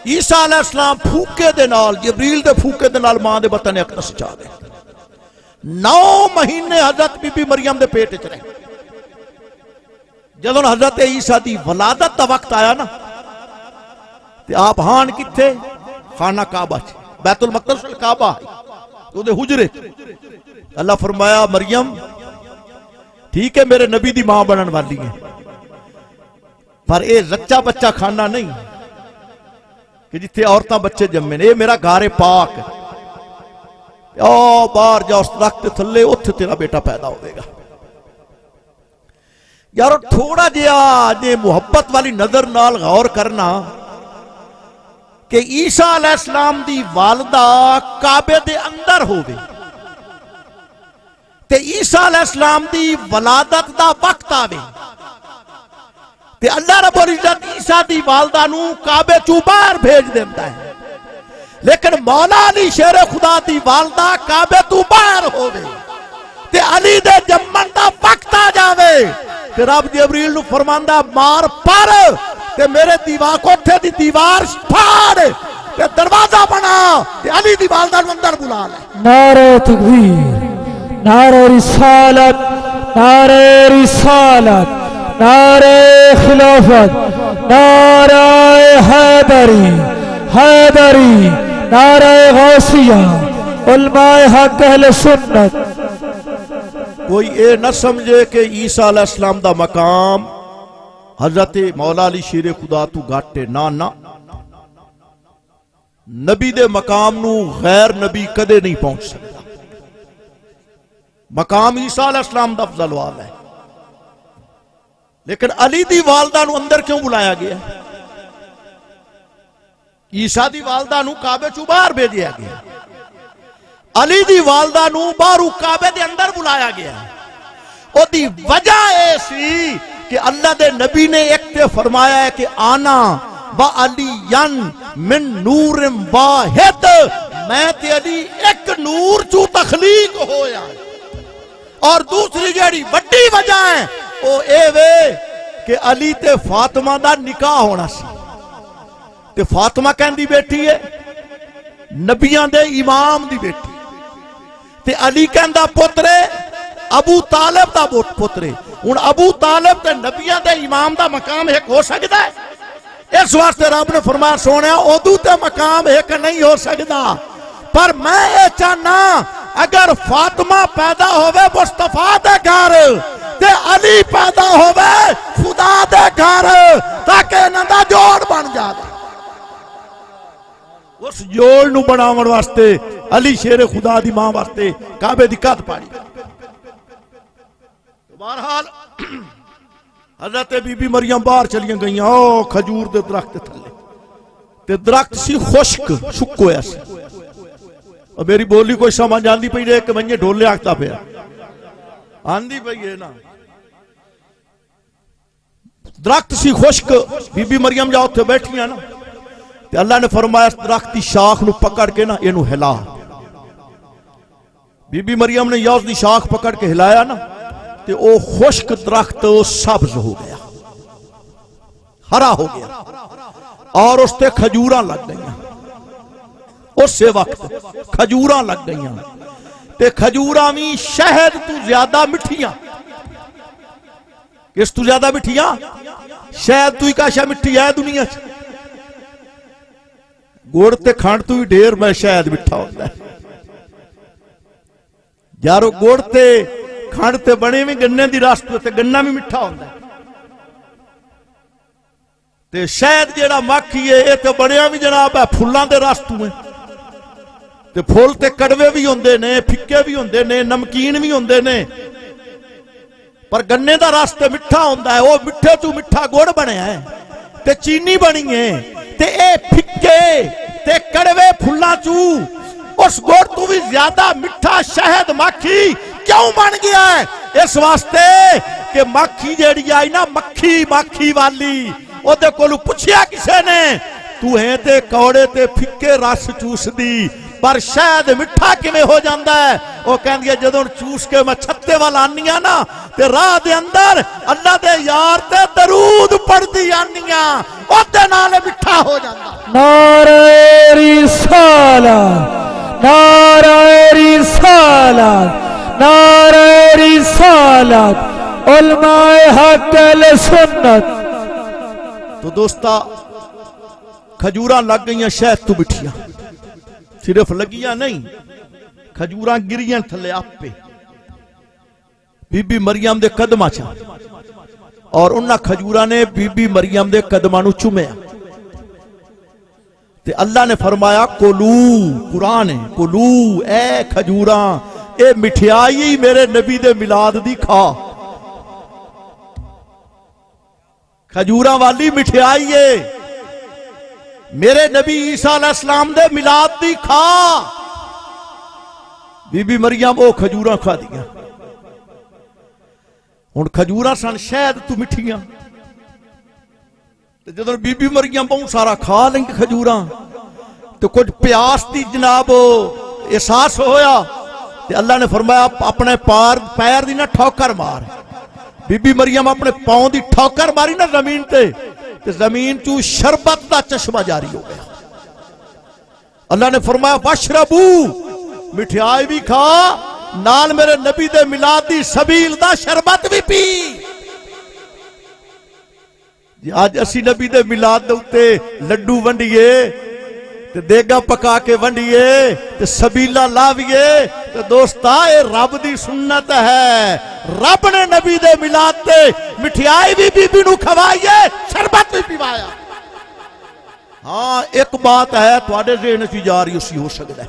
عیسیٰ علیہ السلام پھوکے دے نال، جبریل دے پھوکے دے نال ماں دے بطن اقدس چ آ گئے۔ 9 مہینے حضرت بی بی مریم دے پیٹ وچ رہے۔ جدوں حضرت عیسیٰ دی ولادت دا وقت آیا نا، تے آپ ہان کتھے؟ خانہ کعبہ چ، بیت المقدس الکعبہ۔ وہ دے حجرے اللہ فرمایا مریم ٹھیک ہے میرے نبی دی ماں بنن والی ہے پر اے رچا بچہ کھانا نہیں کہ جتھے عورتاں بچے جمے نے، اے میرا گھر پاک ہے، او باہر جا اس درخت تھلے اتھے تیرا بیٹا پیدا ہوئے گا۔ یارو تھوڑا جہا جے محبت والی نظر نال غور کرنا کہ عیسیٰ علیہ السلام دی والدہ کعبے دے اندر ہوگی تے عیسیٰ علیہ السلام دی ولادت دا وقت آوے تے اللہ رب العزت عیسیٰ دی والدہ نو کعبے چوں باہر بھیج دیتا ہے، لیکن مولا علی شیر خدا دی والدہ کعبے تو باہر ہوئے تے علی دے جمن دا وقت آ جاوے تے رب جبریل نو فرماندا مار پر تے میرے دیوار کوٹھے دی دیوار پھاڑ تے دروازہ بنا تے علی دی والدہ نو اندر بلا لے۔ نعرہ تکبیر، نعرہ رسالت، نعرہ رسالت، نعرہ خلافت، نعرہ حیدری، حیدری، نعرہ غوثیہ، علماء حق اہل سنت۔ کوئی اے نہ سمجھے کہ عیسیٰ علیہ السلام دا مقام حضرت مولا علی شیر خدا تو گاٹے، نا نا، نبی دے مقام نو غیر نبی کدے نہیں پہنچ سکتا۔ مقام عیسیٰ علیہ السلام دا افضل والا ہے، لیکن علی دی والدہ نو اندر کیوں بلایا گیا؟ عیسیٰ دی والدہ نو کعبے چوں باہر بھیجیا گیا، علی دی والدہ نو باہرو کعبے دے اندر بلایا گیا۔ او دی وجہ ایسی کہ اللہ دے نبی نے ایک تے فرمایا ہے کہ آنا با علی من نور واحد، میں تے علی ایک نور چوں تخلیق ہویا، اور دوسری جیڑی بڑی وجہ ہے او اے وے کہ علی تے فاطمہ دا نکاح ہونا سی تے فاطمہ کہندی بیٹی ہے نبیان دے امام دی بیٹی تے علی کہندا پترے ابو طالب دا پترے، ہن ابو طالب تے نبیان دے امام دا مقام ایک ہو سکتا ہے؟ اس واسطے رب نے فرمایا سونیا اودو تے مقام ایک نہیں ہو سکتا، پر میں یہ چاہنا اگر فاطمہ پیدا ہوئے مصطفیٰ دے گھر تے علی پیدا ہوئے خدا دے گھر تاکہ انہاں دا جوڑ بن جائے۔ اس جوڑ نو بناون واسطے علی شیر خدا دی ماں واسطے کعبے دی کت پاڑی۔ بہرحال حضرت بی بی مریم باہر چلیاں گئیاں، او کھجور دے درخت تھلے تے درخت سی خشک سک ہویا سی، اور میری بولی کوئی سمجھ آندی پئی رہے کہ منجے ڈھولے آکتا پیا آندی پئی ہے نا، درخت سی خشک، بی بی مریم جاؤ تھے بیٹھیاں نا تے اللہ نے فرمایا اس درخت دی شاخ نو پکڑ کے نا اینو ہلا، بی بی مریم نے یا اس دی شاخ پکڑ کے ہلایا نا تے او خشک درخت سبز ہو گیا، ہرا ہو گیا، اور اس تے کھجوراں لگ گئیاں، اس سے وقت کھجوراں لگ گئیاں تے کھجوراں بھی شہد تو زیادہ مٹھیاں، کس تو زیادہ مٹھیاں؟ شہد تو ہی کاشا مٹھی ہے دنیا چ، گوڑ تے کھانڈ تو ہی ڈھیر میں شہد مٹھا ہوتا ہے، یارو گوڑ تے کھانڈ تے بنے میں گنے دی راستو تے گنہ میں مٹھا ہوتا ہے، تے شہد جیڑا مکھی ہے یہ تے بڑیاں بھی جناب ہے پھولان دے راستو میں، تے پھول تے کڑوے بھی ہوندے نے، پھکے بھی ہوندے نے، نمکین بھی ہوندے نے، پر گنے دا راستے مٹھا ہوندا ہے، وہ مٹھے تو مٹھا گوڑ بنے ہیں تے چینی بنی ہے تے اے پھکے تے کڑوے پھلاں چو اس گوڑ تو بھی زیادہ مٹھا شہد مکھی کیوں بن گیا ہے؟ اس واسطے کہ مکھی جیڑی آئی نا مکھی والی او دے کولو پوچھیا کسے نے تو ہیں تے کوڑے تے پھکے رس چوس دی پر شاید مٹھا کیویں ہو جاندا ہے؟ وہ کہندی ہے جدوں چوس کے میں چھتے والا آنیاں نا تے راہ دے اندر اللہ دے یار تے درود پڑھدی آنیاں او دے نال مٹھا ہو جاندا۔ نعرہ رسالت، نعرہ رسالت، نعرہ رسالت، علماء حق اہل سنت۔ تو دوستا کھجوراں لگ گئیاں شہد تو مٹھیاں، صرف لگیاں نہیں کھجوراں گریاں تھلے آپے بی بی مریم دے قدمہ چا اور انہاں کھجوراں نے بی بی مریم دے قدمہ نو چومیا تے اللہ نے فرمایا کلو، قرآن ہے کلو اے کھجوراں اے مٹھائی میرے نبی دے میلاد دی کھا، کھجوراں والی مٹھائی ہے میرے نبی عیسیٰ علیہ السلام دے میلاد دی کھا۔ بی بی مریم او کھجوراں کھا دیا، ہن کھجوراں سن شاید تو مٹھیاں تے جدوں بی بی مریم بہت سارا کھا لیں کھجوراں تو کچھ پیاس دی جناب احساس ہویا تے اللہ نے فرمایا اپنے پیر دی نہ ٹھوکر مار، بی بی مریم اپنے پاؤں دی ٹھوکر ماری نہ زمین تے زمین چوں شربت دا چشمہ جاری ہو گیا۔ اللہ نے فرمایا واشربو، مٹھائی بھی کھا نال میرے نبی دے میلاد دی سبیل دا شربت بھی پی۔ آج اسی نبی دے میلاد دے اتے لڈو ونڈیے تے دیگا پکا کے ونڈیے تے سبیلہ لاویے تے دوستا اے رب دی سنت ہے، رب نے نبی دے میلاد تے مٹھائی بھی بی بی نو کھوائیے شربت بھی پیوایا۔ ہاں ایک بات ہے تواڈے ذہن چ جاری اسی ہو سکدا ہے،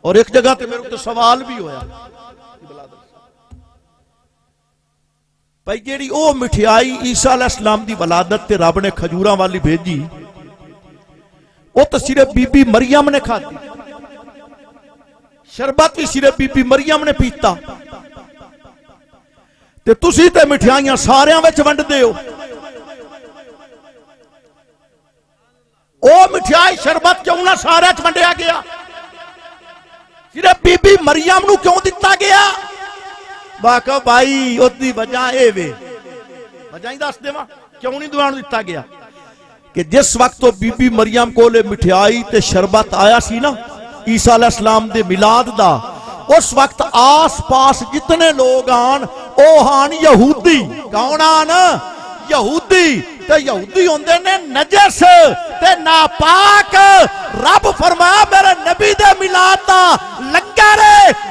اور ایک جگہ تے میرے کو سوال بھی ہویا بھائی جیڑی او مٹھائی عیسیٰ علیہ السلام دی ولادت تے رب نے کھجوراں والی بھیجی وہ تو صرف بی بی مریم نے کھا دی، شربت بھی صرف بی بی مریم نے پیتا تے تسی تے مٹھائیاں ساریاں وچ ونڈ دے ہو۔ او مٹھائی شربت کیوں نہ سارے وچ ونڈیا گیا، صرف بی بی مریم نو کیوں دتا گیا؟ باقا بھائی اتنی وجہ اے وے، وجہ ہی دس دے ماں کیوں نہیں دوانو دتا گیا کہ جس وقت تو بی بی مریم کو لے مٹھائی تے شربت آیا سی نا عیسیٰ علیہ السلام دے میلاد دا، اس وقت آس پاس جتنے لوگ آن او ہان یہودی، کون آن؟ یہودی، تے یہودی ہوندے نے نجس تے ناپاک۔ رب فرمایا میرے نبی دے میلاد دا لنگر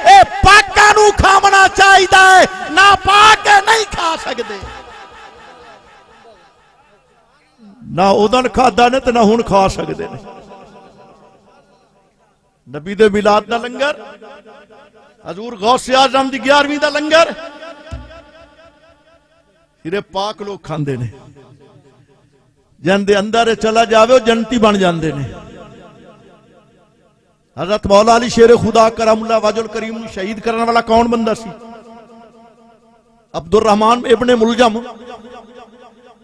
اے پاکاں نو کھاونا چاہیدا ہے، ناپاک نہیں کھا سکدے۔ نہ اودن کھادا نے تے نہ ہن کھا سکدے نے۔ نبی دے میلاد دا لنگر، حضور غوث اعظم دی 11ویں دا لنگر صرف پاک لوگ کھاندے نے، جن دے اندر چلا جاوے وہ جنتی بن جاندے نے۔ حضرت مولا علی شیر خدا کرم اللہ وجہ الکریم نو شہید کرنے والا کون بندہ سی؟ عبد الرحمن ابن ملجم،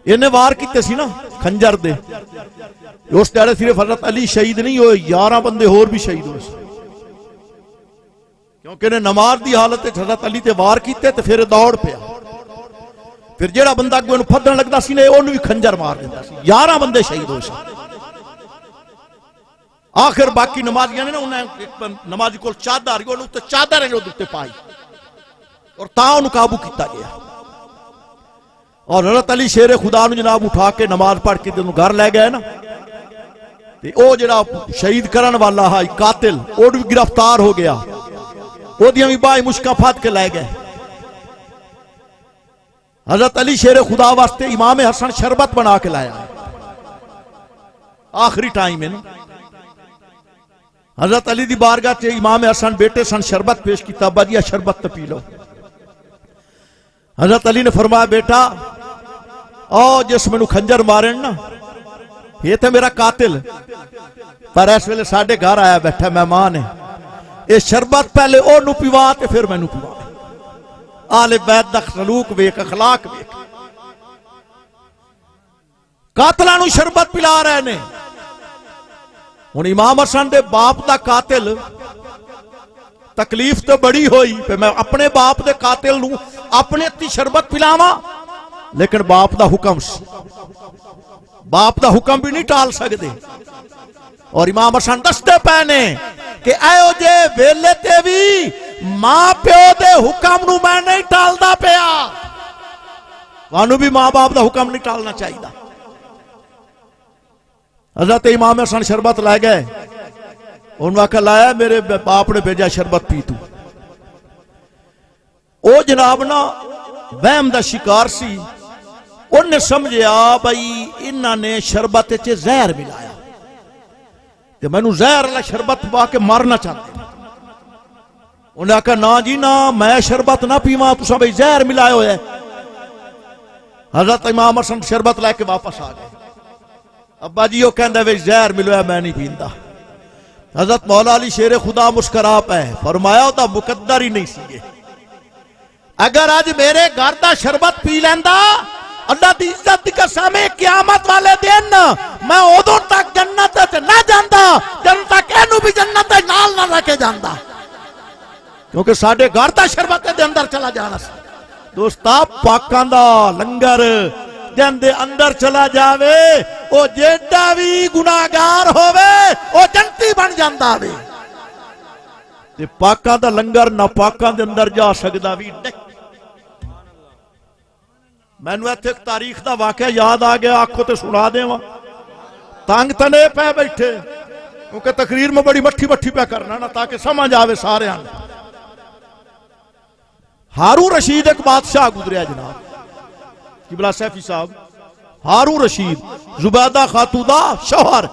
انہیں وار کیتے سی نا خنجر دے، اس ٹائرے صرف حضرت علی شہید نہیں ہوئے، 11 بندے اور بھی شہید ہوئے، کیونکہ انہیں نماز دی حالت حضرت علی تے وار کیتے تے پھر دوڑ پیا، پھر جیڑا بندہ کوئی انہوں پھدن لگتا سی نے انہوں بھی خنجر مار دیتا سی، 11 بندے شہید ہوئے سی۔ آخر باقی نمازیاں نے نا انہیں نمازی کو چادر انہوں تے چادر ہیں جو دکتے پائی اور تاں انہوں قابو کیتا گیا، اور حضرت علی شیر خدا نے جناب اٹھا کے نماز پڑھ کے دنوں گھر لے گئے نا، او جڑا شہید کرن والا ہے قاتل وہ بھی گرفتار ہو گیا، وہ دیاں بھی بائی مشکا پھات کے لے گئے۔ حضرت علی شیر خدا واسطے امام حسن شربت بنا کے لایا ہے، آخری ٹائم ہے نا، حضرت علی دی بارگاہ تے امام حسن بیٹے سن شربت پیش کیتا، بجیا شربت تے پی لو۔ حضرت علی نے فرمایا بیٹا او جس میں نو خنجر مارن نا یہ تھے میرا قاتل، پر اس ویلے ساڑھے گھر آیا بیٹھا مہمان ہے، یہ شربت پہلے او نو پیوا تے پھر میں نو پیوا، آل بیت دا سلوک ویک اخلاق ویک، قاتلہ نو شربت پلا رہے نے۔ ہن امام حسن دے باپ دا قاتل تکلیف تو بڑی ہوئی پہ میں اپنے باپ دے قاتل نو اپنے تی شربت پلاواں، لیکن باپ دا حکم باپ دا حکم بھی نہیں ٹال سکدے، اور امام حسن دستے پہنے کہ ایو جے ویلے تے بھی ماں پیو دے حکم نو میں نہیں ٹالدا پیا، وانو بھی ماں باپ دا حکم نہیں ٹالنا چاہیے۔ حضرت امام حسن شربت لائے گئے، انہوں نے کہا لایا میرے باپ نے بھیجا شربت پی تو او جناب نا وہم دا شکار سی انہوں نے سمجھیا بھائی انہوں نے شربت چے زہر ملایا کہ میں نو زہر اللہ شربت پا کے مارنا چاہتے انہوں نے کہا نا جی نا میں شربت نہ پیواں تساں بھائی زہر ملائے ہوئے حضرت امام حسن شربت لے کے واپس آ گئے ابا جی وہ کہندے بھائی زہر ملویا میں نہیں پیندا حضرت مولا علی شیر خدا مسکرا پے فرمایا دا مقدر ہی نہیں سی اگر آج میرے گھر دا شربت پی لیندا اللہ دی عزت دی قسم قیامت والے دن میں ادوں تک جنت تے نہ جاندا جن تک اینو بھی جنت دے نال نہ رکھے جاندا کیونکہ ساڈے گھر دا شربت دے اندر چلا جانا سی دوستا پاکاں دا لنگر جن دے اندر چلا جاوے او جیڑا بھی گناہگار ہووے او جنتی بن جاندا وے تے پاکاں دا لنگر نہ پاکاں دے اندر جا سکدا وی نہیں میں نو ایتھے ایک تاریخ دا واقعہ یاد آ گیا آنکھوں تے سنا دیواں تنگ تنے پہ بیٹھے کیونکہ تقریر میں بڑی مٹھی مٹھی پہ کرنا نا تاکہ سمجھ آوے سارے آنے ہارون رشید ایک بادشاہ گزریا جناب قبلہ سیفی صاحب ہارون رشید زبیدہ خاتون دا شوہر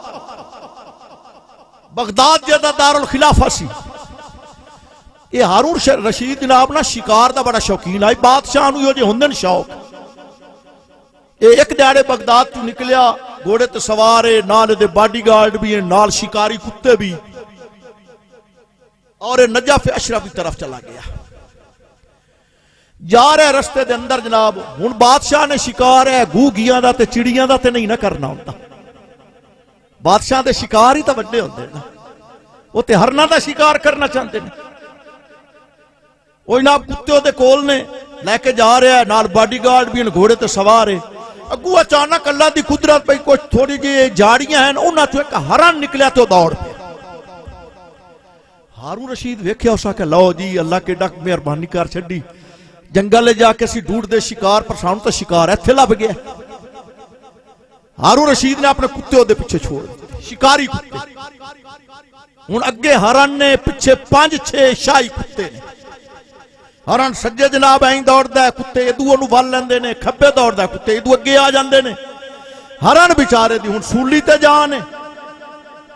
بغداد جدہ دار الخلافہ سی یہ ہارون رشید جناب نا شکار دا بڑا شوقین آئی بادشاہ نو یہ ہندن شوق ایک دیڑے بغداد تو نکلیا گھوڑے تے سوارے نال دے باڈی گارڈ بھی ہیں نال شکاری کتے بھی اور نجف اشرف کی طرف چلا گیا جا رہے رستے دے اندر جناب ہن بادشاہ نے شکار ہے گو گیاں دا تے چڑیاں دا تے نہیں نہ کرنا ہوتا بادشاہ دے شکار ہی تا وڈے ہوندے نا وہ تے ہرنا دا شکار کرنا چاہتے ہیں وہ جناب کتے دے کول نے لے کے جا رہے ہیں نال باڈی گارڈ بھی ہیں گھوڑے تے سوار ہے اگو اچانک اللہ دی قدرت پہ کچھ تھوڑی جی جاڑیاں ہیں انہاں تو ایک ہرن نکلیا تو دوڑ پہ ہارون رشید ویکھیا اسا کہ لو جی اللہ کے ڈک مہربانی کر چھڈی جنگل لے جا کے سی ڈھونڈ دے شکار پر سانو تو شکار ایتھے لب گیا ہارون رشید نے اپنے کتے دے پیچھے چھوڑ شکاری کتے ہن اگے ہرن نے پیچھے 5-6 شاہی کتے نے ہرن سجے جناب این دوڑ دا ہے کتے ادو انو ول لیندے نے کھبے دوڑ دا ہے کتے ادو اگے آ جاندے نے ہرن بیچارے دی ہن سولی تے جان ہے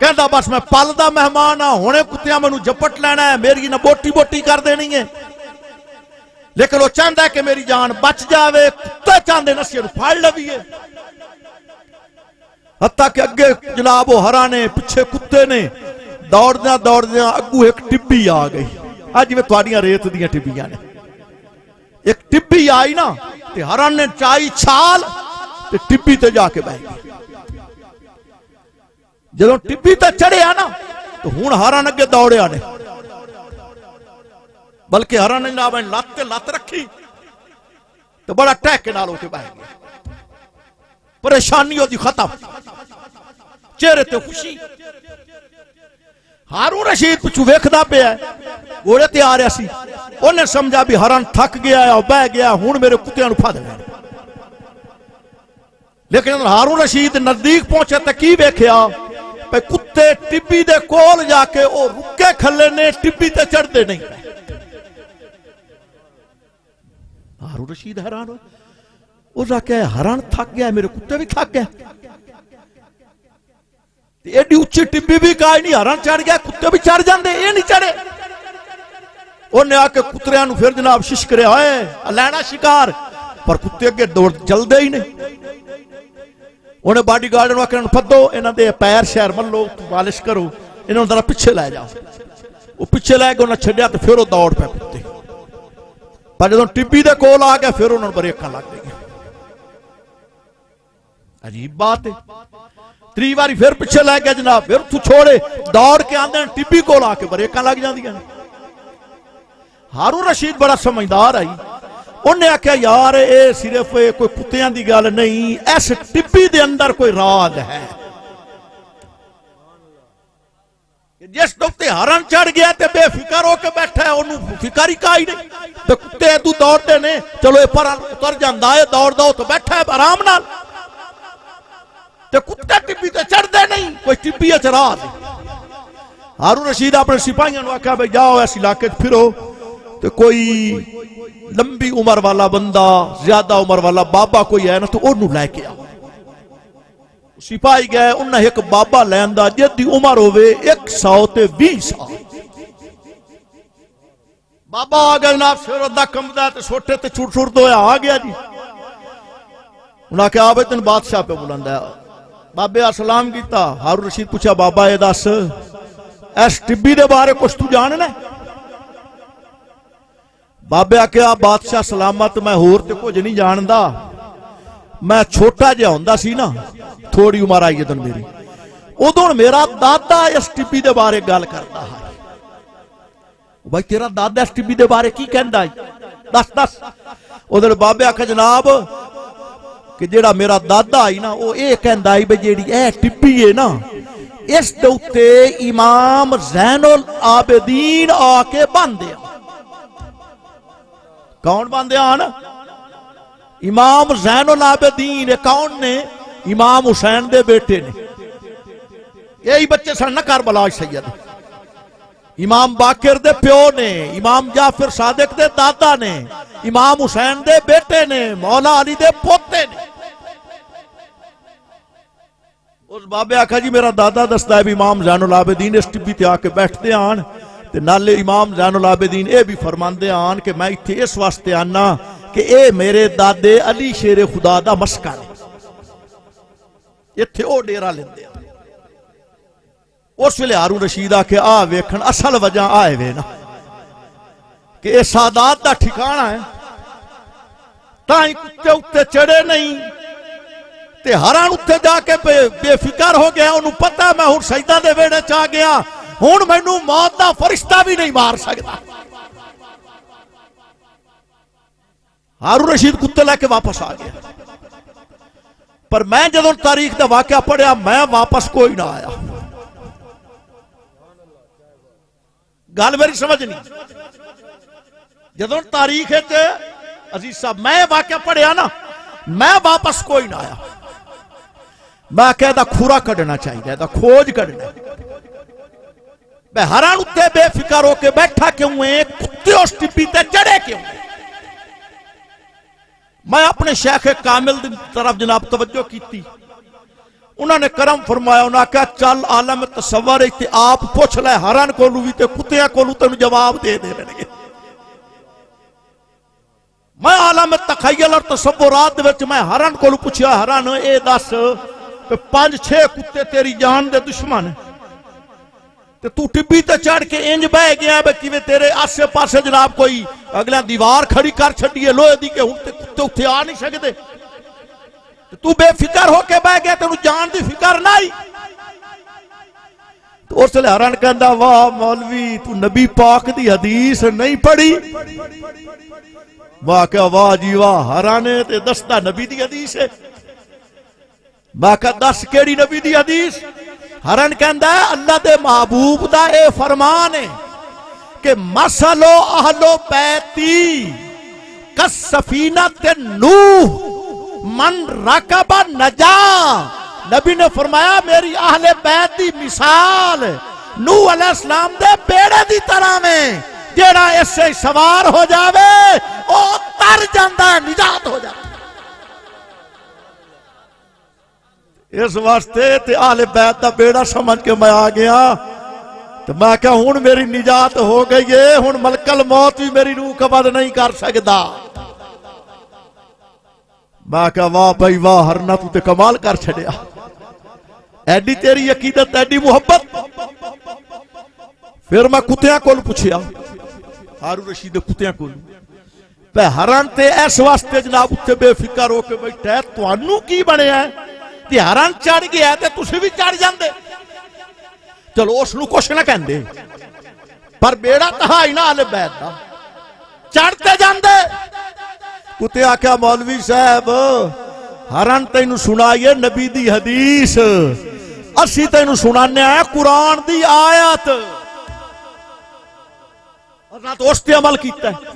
کہندا بس میں پل دا مہمان ہاں ہونے کتیاں مینوں جپٹ لینا ہے میری نہ بوٹی بوٹی کر دینی ہے لیکن وہ چاہتا ہے کہ میری جان بچ جاوے کتے چاہتے نسی نو پھاڑ لویے حتیٰ کہ اگے جناب وہ ہرانے پیچھے کتے نے دوڑ دیا اگو ایک ٹبی آ گئی آج میں تواڈیاں ریت دیاں ٹبیاں نے ایک ٹبی آئی نا تے ہرن نے چائی چھال تے ٹبی تے جا کے بیٹھ گئی جدوں ٹبی تے چڑھیا نا تو ہن ہرن اگے دوڑیا نے بلکہ ہرن نے جناب لت رکھی تو بڑا ٹیک کے نال ہو کے بیٹھ گیا پریشانی ہوتی ختم چہرے تے خوشی ہارون رشید پچھو ویکھدا پیا گھوڑے تے آ رہا سی انہیں سمجھا بھی ہرن تھک گیا ہے اور بہ گیا ہن میرے کتیاں نو پھڑ لینا لیکن ہارون رشید نزدیک پہنچے تے کی ویکھیا پہ کتے ٹبی دے کول جا کے او رکے کھلے نے ٹبی تے چڑھدے نہیں ہارون رشید حیران ہو اس کا کہ ہرن تھک گیا میرے کتے بھی تھک گیا ایڈی اچھی ٹبی بھی کائی نہیں ہرن چڑھ گیا کتے بھی چڑھ جاندے یہ نہیں چڑھے انہیں آ کے کتریاں نو پھر جناب ششکرے ہوئے لینا شکار پر کتے اگے دوڑ چل دے ہی نہیں انہیں باڈی گارڈ نو آکے پھدو انہاں دے پیر شہر ملو مالش کرو انہاں ذرا پیچھے لے جاؤ وہ پیچھے لے گئے انہاں چھڈیا تو پھر وہ دوڑ پہ کتے پر جدوں ٹبی دے کول آ گیا پھر انہوں نے بریکاں لگ گئی عجیب بات ہے تری باری پھر پیچھے لے گیا جناب پھر تو چھوڑے دوڑ کے آندے ٹبی کول آ کے بریکاں لگ جاندیاں ہارون رشید بڑا سمجھدار آئی انہیں آکھیا یار اے صرف کوئی کتیاں دی گل نہیں اس ٹبی دے اندر کوئی راز ہے جس دوتے ہرن چڑھ گیا تے بے فکر ہو کے بیٹھا ہے انہوں فکر ہی کائی نہیں تے کتے ادو دوڑتے نے چلو اے پر اتر جاندا ہے دوڑ دو تو بیٹھا ہے آرام نال تے کتے ٹبی تے چڑھ دے نہیں کوئی ٹبی اچ راز ہارون رشید اپنے سپاہیوں نے آخیا بھائی جاؤ اس علاقے پھرو تو کوئی لمبی عمر والا بندہ زیادہ عمر والا بابا کوئی ہے نا تو انہوں لے کے آؤ. سپاہی گئے انہیں ایک بابا لیندا جدی عمر ہوئے 120 سال. بابا آ گیا جناب سر ادا کمدا تے چھوٹے تے چھوٹ چھوٹ ہویا آ گیا جی. انہاں کہ آوے تن بادشاہ پہ بلندا ہے. بابے سلام کیتا. ہارون رشید پوچھا بابا اے دس اس ٹبی دے بارے کچھ تو جاننا ہے؟ بابے آکھیا بادشاہ سلامت میں ہور تے کچھ نہیں جاندا. میں چھوٹا جہا ہوندا سی نا تھوڑی عمر آئی جدن میری ادوں میرا دادا اس ٹبی دے بارے گل کرتا ہے. بھائی تیرا دادا اس ٹبی دے بارے کی کہندا ہے دس دس. ادھر بابے آکھا جناب کہ جیڑا میرا دادا آئی نا وہ اے کہندا ہے بھئی جیڑی اے ٹبی ہے نا اس دے اوتے امام زین العابدین آ کے باندھے. کون باندھے آن؟ امام زین العابدین. کون نے؟ امام حسین دے بیٹے نے. یہی بچے سن نہ کربلا سید. امام باقر دے پیو نے, امام جعفر صادق دے دادا نے, امام حسین دے بیٹے نے, مولا علی دے پوتے نے. اس بابے آکھا جی میرا دادا دستا ہے امام زین العابدین اس ٹبی تے آ کے بیٹھتے آن تے نالے امام زین العابدین اے بھی فرماندے آن کہ میں اتھے اس واسطے آنا کہ اے میرے دادے علی شیر خدا دا مسکن ہے. اتھے او ڈیرا لیندے آن. اس ویلے ہارون رشید آکھے آ ویکھن اصل وجہ آئے وے نا کہ اے سادات دا ٹھکانہ ہے تائیں کتے اتے چڑے نہیں تے ہران اتے جا کے بے فکر ہو گیا. انہوں پتہ میں ہوں سجدہ دے ویڑے چاہ گیا ہوں مینوں موت دا فرشتہ بھی نہیں مار سکتا. ہارون رشید کتے لے کے واپس آ گیا. پر میں جدوں تاریخ دا واقعہ پڑھیا میں واپس کوئی نہ آیا. گل میری سمجھ نہیں. جدوں تاریخ عزیز صاحب میں واقعہ پڑھیا نا میں واپس کوئی نہ آیا. میں کہتا کھورا کڑنا چاہیے دا کھوج کڑنا. میں ہران اتے بے فکر ہو کے بیٹھا کیوں ہیں کتے اس ٹبی تے چڑھے کیوں ہیں. میں اپنے شیخ کامل دی طرف جناب توجہ کیتی. انہوں نے کرم فرمایا. انہوں نے کہا چل عالم تصور ہے تے آپ پوچھ لے ہران کو لوی تے کتیاں کو لو تے جواب دے دے لگے. میں عالم تخیل اور تصورات دے وچ میں ہران کو لو پوچھیا ہران اے دس 5-6 کتے تیری جان دے دشمن تے تو ٹبی تے چڑھ کے انج بہ گیا بے کیویں تیرے آسے پاسے جناب کوئی اگلا دیوار کھڑی کر چھڈیے لوہے دی کہ ہن تے کتے اوتھے آ نہیں سکدے. تو بے فکر ہو کے بہ گیا تینوں جان دی فکر نہیں. تو اس لئے حران کہندا واہ مولوی تو نبی پاک دی حدیث نہیں پڑھی. واہ کہ واہ جی واہ حرانے تے دستا نبی دی حدیث ہے. باقا دس کیڑی نبی دی حدیث؟ حران کہندا ہے اللہ دے محبوب دا اے فرمان ہے کہ مسلو اہلو بیتی کس سفینت نوح من رکب نجا. نبی نے فرمایا میری اہل بیت دی مثال نوح علیہ السلام دے بیڑے دی طرح میں جیڑا اس سے سوار ہو جاوے او تر جاندہ ہے نجات ہو جاتا. اس واسطے تے اہل بیت دا بیڑا سمجھ کے میں آ گیا تو میں کہا ہون میری نجات ہو گئی ہے. ہون ملک الموت بھی میری روح قبض نہیں کر سکتا. میں کہا واہ بھائی واہ ہرنا تو تے کمال کر چھڑیا. ایڈی تیری عقیدت ایڈی محبت. پھر میں کتیاں کول پوچھیا ہارون رشید کتیاں کول پہ حران تے اس واسطے جناب اتنے بے فکر ہو کے بیٹھا ہے تو انو کی بنے ہیں تے حران چڑھ گیا ہے تے تُسے بھی چڑھ جاندے. چلو اس نو کچھ نہ کہندے پر بیڑا کہا ہی نہ اہل بیت دا چڑھتے جاندے. کتے آکھا مولوی صاحب حران تینو سنائیے نبی دی حدیث اسی تینو سنانے آئے قرآن دی آیت. حضرت اس تے عمل کیتا ہے.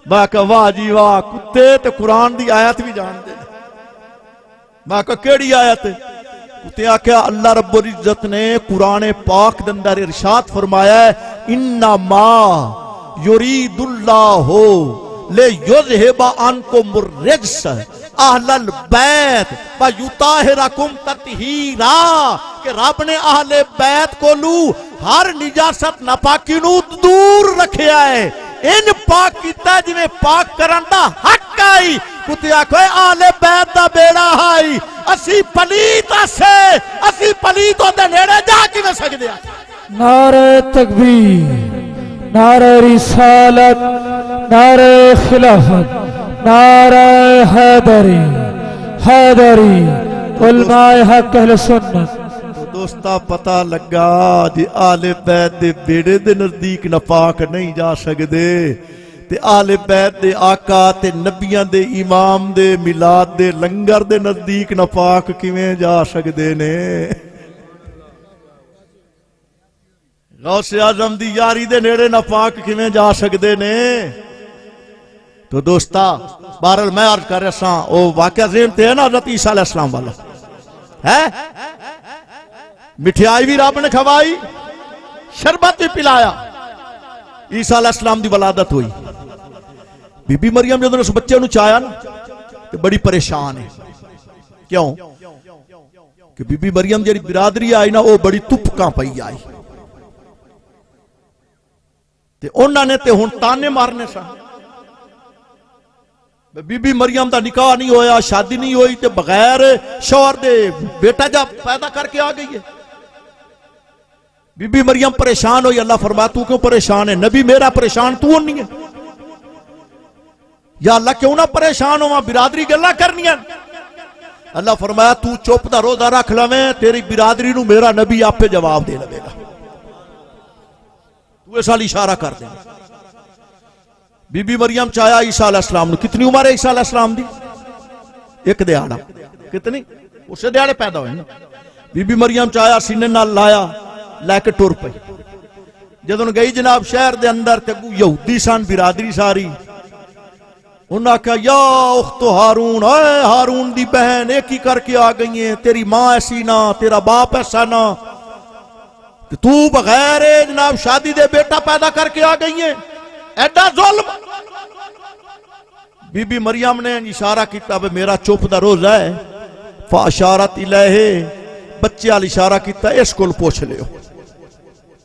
میں کہا واہ جی واہ کتے تے قرآن دی آیت بھی جان دے. میں کہا کیڑی آیت؟ تے آکھیا اللہ رب العزت نے قرآن پاک دے اندر ارشاد فرمایا ہے انما یرید اللہ لیذھب عنکم الرجس اہل البیت ویطہرکم تطہیرا، کہ رب نے اہل بیت کو لو ہر نجاست ناپاکی نو دور رکھیا ہے، ان پاک کیتا ہے جویں پاک کرن دا حق آئی، کتیا کوئی اہل بیت دا بیڑا ہائی، اسی پلیت اسے اسی پلیتوں دے نیڑے جا کے نہ سکدے ہیں۔ نعرہ تکبیر، نعرہ رسالت، نعرہ خلافت، نعرہ حیدری، حیدری علماء حق اہل سنت۔ تو دوستا پتہ لگا جی آل بیت دے بیڑے دے نزدیک ناپاک نہیں جا سکدے تے آل بیت دے آقا تے نبیاں دے امام دے میلاد دے لنگر دے نزدیک ناپاک کیویں جا سکدے نے؟ غوث اعظم دی یاری دے نیڑے ناپاک کیویں جا سکدے نے؟ تو دوستا بہرحال میں عرض کر رہا ہاں او واقعہ ذہن تے ہے نا حضرت عیسیٰ علیہ السلام والا ہے، مٹھائی بھی رب نے کھوائی، شربت بھی پلایا، عیسیٰ علیہ السلام دی ولادت ہوئی۔ بی بی مریم جدوں اس بچے نو چایا نا تے بڑی پریشان ہے، کیوں کہ بی بی مریم جڑی برادری آئی نا وہ بڑی تپکاں پئی آئی تے انہاں نے تے ہن تانے مارنے سا، بی بی مریم دا نکاح نہیں ہویا، شادی نہیں ہوئی تے بغیر شوہر دے بیٹا جب پیدا کر کے آ گئی ہے۔ بی بی مریم پریشان ہوئی، اللہ فرمایا تو کیوں پریشان ہے؟ نبی میرا پریشان تو نہیں ہے؟ یا اللہ کیوں نہ پریشان ہوا، برادری گلا کرنی ہے۔ اللہ فرمایا تو چپ دا روزہ رکھ لویں، تیری برادری نو میرا نبی آپ پہ جواب دے لگے گا، تو ایسا اشارہ کر دیں۔ بی بی مریم چاہیا عیسیٰ علیہ السلام نے، کتنی عمر ہے عیسیٰ علیہ السلام دی؟ ایک دیہڑا، کتنی؟ اسے دیہڑے پیدا ہوئے نا۔ بی بی مریم چاہیا سینے نال لایا، لے کے ٹر پئی، جدوں گئی جناب شہر دے اندر تے یہودی سن برادری ساری، انہاں کہا یا اخت ہارون، اے ہارون دی بہن ایک ہی کر کے آ گئی ہیں، تیری ماں ایسی نہ، تیرا باپ ایسا نہ، تو بغیر جناب شادی دے بیٹا پیدا کر کے آ گئی ہیں، ایڈا ظلم۔ بی بی مریم نے اشارہ کیتا بے میرا چپ دا روزہ ہے، فاشارت الیہ، بچے والا اشارہ کیتا اس کول پوچھ لیو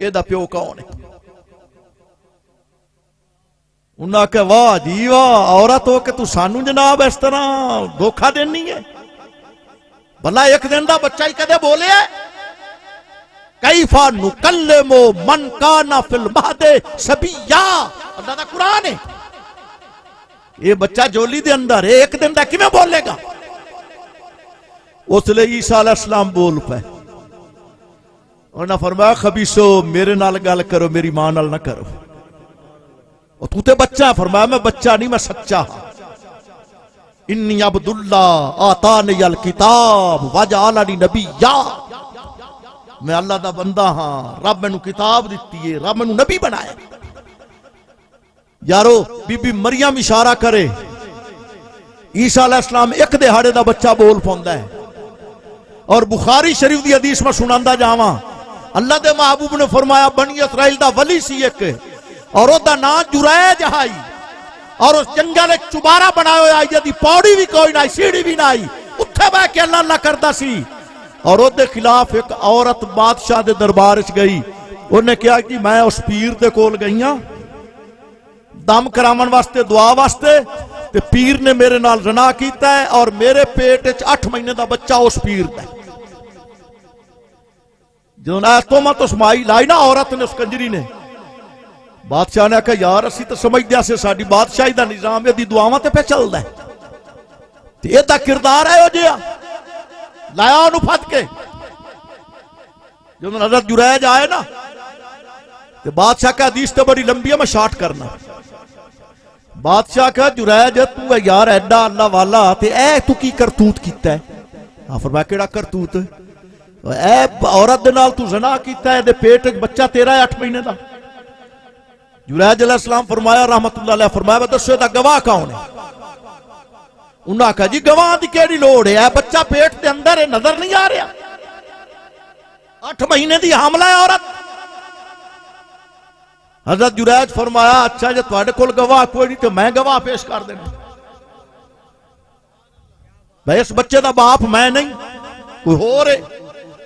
اے دا پیو کون ہے؟ انہاں کہ واہ جی واہ، عورت ہو کہ تو سانو جناب اس طرح دھوکھا دینی ہے، بھلا ایک دن دا بچہ ہی کدے بولے ہے؟ کیفا نکلم من کان فی المہد صبیا، اللہ دا قرآن ہے، یہ بچہ جولی دے اندر ہے، ایک دن دا کیویں بولے گا؟ اس لئے عیسیٰ علیہ السلام بول پہ، انہاں فرمایا خبیثو میرے نال گل کرو، میری ماں نال نہ کرو، اور تو تے بچہ ہے؟ فرمایا میں بچہ نہیں، میں سچا ہاں، انی عبداللہ آتانی الکتاب وجعلنی نبیا، میں اللہ دا بندہ ہاں، رب میں نو کتاب دیتی ہے، رب میں نو نبی بنایا۔ یارو بی بی مریم اشارہ کرے، عیسیٰ علیہ السلام ایک دہاڑے دا بچہ بول پوندا ہے، اور بخاری شریف دی حدیث میں سناندا جاواں، اللہ دے محبوب نے فرمایا بنی اسرائیل دا ولی سی ایک، اور او دا نام جریج ہے، اور اس جنگل ایک چبارہ بنایا ہوا ہے، جدی پوڑی بھی کوئی نہ، سیڑھی بھی نہ، اتھے بیٹھ کے اللہ اللہ کردا سی، اور او دے خلاف ایک عورت بادشاہ دے دربار وچ گئی، انہیں کہا کہ میں اس پیر دے کول گئی ہاں دم کراون واسطے، دعا واسطے، تے پیر نے میرے نال زنا کیتا ہے، اور میرے پیٹ وچ 8 مہینے دا بچہ اس پیر دا ہے۔ جو نہ تہمت اسمائی لائی نا عورت نے، اس کنجری نے، بادشاہ نے کہا یار اسی تو سمجھ دیا سے ساڈی بادشاہی دا نظام دی دعاواں تے پہ چلدا ہے، تے اے دا کردار ہے او جیا، لایا انہوں پھت کے، جب حضرت جریج آئے نا تے بادشاہ کا حدیث تے بڑی لمبی ہے، میں شارٹ کرنا، بادشاہ کا جریج تو ہے یار ایڈا اللہ والا، تے اے تو کی کرتوت کیتا ہے؟ ہاں فرمایا کیڑا کرتوت؟ اے عورت دے نال تو زنا کیتا ہے، دے پیٹ ایک بچہ تیرا ہے 8 مہینے دا۔ جریج علیہ السلام فرمایا رحمت اللہ علیہ، فرمایا دسو دا گواہ کون ہے؟ انہاں کہا جی گواہ دی کیڑی لوڑ ہے، بچہ پیٹ دے اندر ہے، نظر نہیں آ رہا، 8 مہینے دی حاملہ ہے عورت. حضرت جریج فرمایا اچھا جے تواڈے کول گواہ کوئی نہیں تو میں گواہ پیش کر دینا. بھائی اس بچے دا باپ میں نہیں کوئی ہو رہے.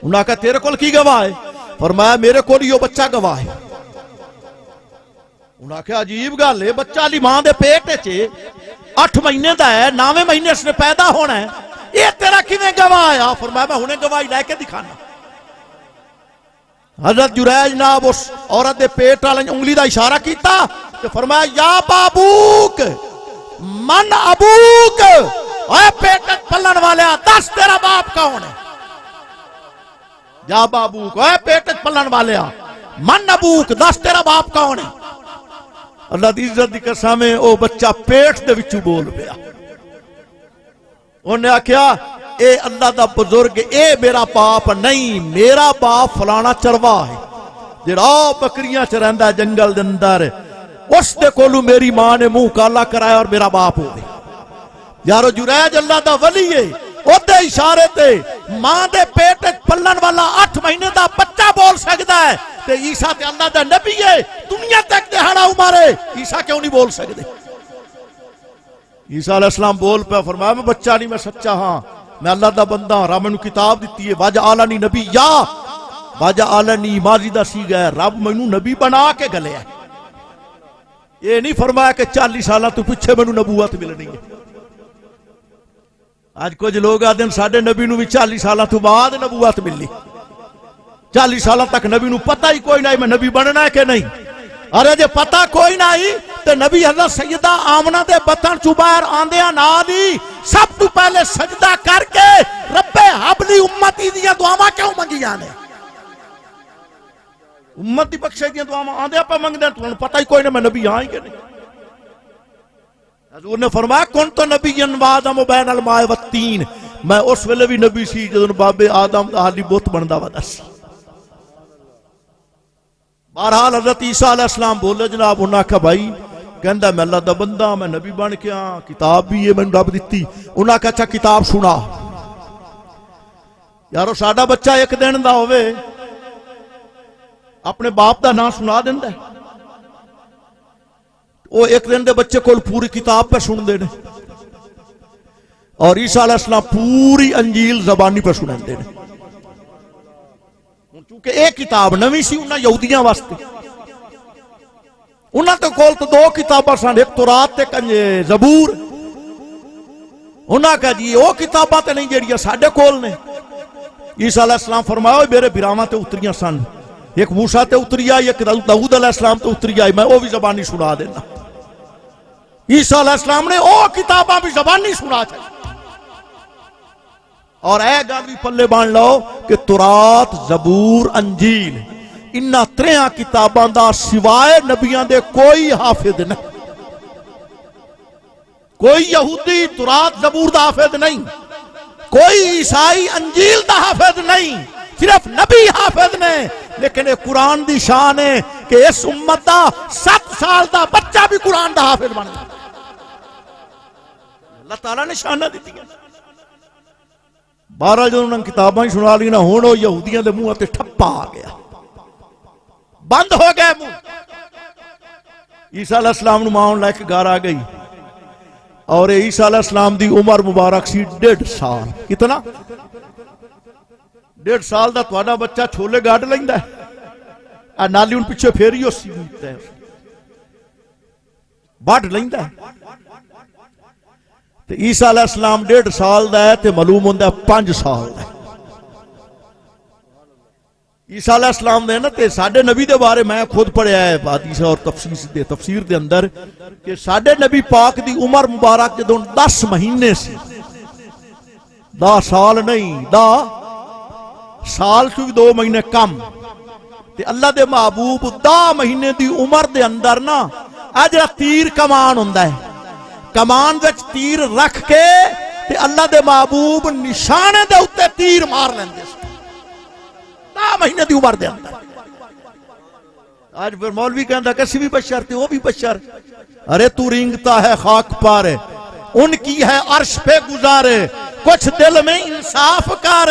انہوں نے کہا تیرے کول کی گواہ ہے؟ فرمایا میرے کول یہ بچہ گواہ ہے. انہوں نے کہا عجیب گل ہے بچہ علی ماں دے پیٹ وچ 8 مہینے دا ہے 9ویں مہینے اس نے پیدا ہونا ہے یہ تیرا کیویں گواہ آیا؟ فرمایا میں ہنے گواہی لے کے دکھانا. حضرت جریج ناب اس عورت دے پیٹ والے انگلی دا اشارہ کیتا کہ فرمایا یا بابوک من ابوک، اے پیٹ پلن والے دس تیرا باپ کون ہے؟ یا بابوک اے پیٹ پلن والے من ابوک دس تیرا باپ کون ہے؟ اللہ دی عزت دی قسم ہے او بچہ پیٹ دے وچوں بول پیا. انہیں آکھیا اے اللہ دا بزرگ اے میرا باپ نہیں، میرا باپ فلانا چروا ہے جڑا بکریاں چ رہندا ہے جنگل دے اندر، اس دے کولوں میری ماں نے منہ کالا کرایا اور میرا باپ ہو گیا. یارو جریج اللہ دا ولی ہے، اودے اشارے تے ماں دے پیٹ پلن والا 8 مہینے دا بچہ بول سکدا ہے تے عیسیٰ تے اللہ دا نبی ہے دنیا تک دہاڑا عمر ہے، عیسیٰ کیوں نہیں بول سکدے؟ عیسیٰ علیہ السلام بول پہ فرمایا میں بچہ نہیں میں سچا ہاں، میں اللہ دا بندہ ہاں، رب مینوں کتاب دتی ہے وَجَعَلَنِي نَبِيًّا، وَجَعَلَنِي ماضی دا سیغہ ہے رب مینوں نبی بنا کے گلیا ہے. یہ نہیں فرمایا کہ 40 سالاں تو پیچھے مینوں نبوت ملنی ہے. آج کچھ لوگ آدھے ساڈے نبی نو بھی 40 سالاں تو بعد نبوت ملی، 40 سالاں تک نبی نو پتہ ہی کوئی نہیں میں نبی بننا ہے کہ نہیں. ارے جے پتہ کوئی نہیں تے نبی حضرت سیدہ آمنہ دے بطن چوں باہر آندیاں نال ہی سب تو پہلے سجدہ کر کے رب حبلی امتی دیاں دعاواں کیوں منگیاں نے؟ امت دی بخشے دیاں دعاواں آندے پہ منگدے تو پتہ ہی کوئی نہیں میں نبی ہاں ہی کہ نہیں. حضور نے فرمایا کن تو نبی وآدم بین الماء والتین، میں اس ویلے بھی نبی سی جدوں بابے آدم دا حالی بت بندا ودا سی. بہرحال حضرت عیسیٰ علیہ السلام بولے جناب انہاں کہا بھائی کہندا میں اللہ دا بندہ میں نبی بن کے ہاں کتاب بھی یہ میں رب دتی. انہاں کہا اچھا کتاب سنا. یارو ساڈا بچہ ایک دن دا ہوئے اپنے باپ دا نام سنا دیندا ہے، وہ ایک دن دے بچے کو پوری کتاب پہ سن دے نے، اور عیسیٰ علیہ السلام پوری انجیل زبانی پہ سنن دے نے. چونکہ ایک کتاب نویں سی انہاں یہودیاں واسطے، انہاں تو کول تو 2 کتاباں سن، ایک تورات تے زبور. انہاں کہا جی وہ کتاباں تے نہیں جڑیاں ساڈے کول نے. عیسیٰ علیہ السلام فرمایا میرے براواں تے اتریاں سن، ایک موسیٰ تے اتری آئی ایک داؤد علیہ السلام تے اتری آئی، میں وہ بھی زبانی سنا دینا. عیسیٰ علیہ السلام نے وہ کتاباں بھی زبانی سنا چاہیے. اور اے گل بھی پلے بان لو کہ تورات زبور انجیل انہاں 3 کتاباں دا سوائے نبیاں دے کوئی حافظ نہیں، کوئی یہودی تورات زبور دا حافظ نہیں، کوئی عیسائی انجیل دا حافظ نہیں، صرف نبی حافظ نے. لیکن یہ قرآن دی شان ہے کہ اس امت دا 7 سال دا بچہ بھی قرآن دا حافظ بن گیا. اللہ تعالیٰ نے شانہ دیتی ہے. 12 جو انہوں نے کتاباں ہی سنا لی نا ہون وہ یہودیاں دے منہ تے ٹھپا آ گیا، بند ہو گئے منہ. عیسیٰ علیہ السلام نو ماں لے کے گھر آ گئی اور عیسیٰ علیہ السلام دی عمر مبارک سی 1.5 سال. کتنا؟ 1.5 سال دا تہاڈا بچہ چھولے گاڑ لیندا ہے نالی ان پیچھے پھیری ہو سی بڑھ لیندا ہے. تے عیسیٰ علیہ السلام 1.5 سال دا ہے تے معلوم ہوندا ہے 5 سال دا ہے. عیسیٰ علیہ السلام دے نا تے ساڈے نبی دے بارے میں خود پڑھیا ہے حدیث اور تفسیر دے اندر کہ ساڈے نبی پاک دی عمر مبارک جدوں 10 مہینے سی، 10 سال نہیں 10 سال تو بھی 2 مہینے کم، تے اللہ دے محبوب 10 مہینے دی عمر دے اندر نا اجرا تیر کمان ہوندا ہے، کمان وچ تیر رکھ کے تے اللہ دے محبوب نشانے دے اوتے تیر مار لیندے سی 10 مہینے دی عمر دے اندر. آج پھر مولوی کہندا کسی بھی بشر تے وہ بھی بشر. ارے تو رینگتا ہے خاک پار، ان کی ہے عرش پہ گزارے، کچھ دل میں انصاف کر،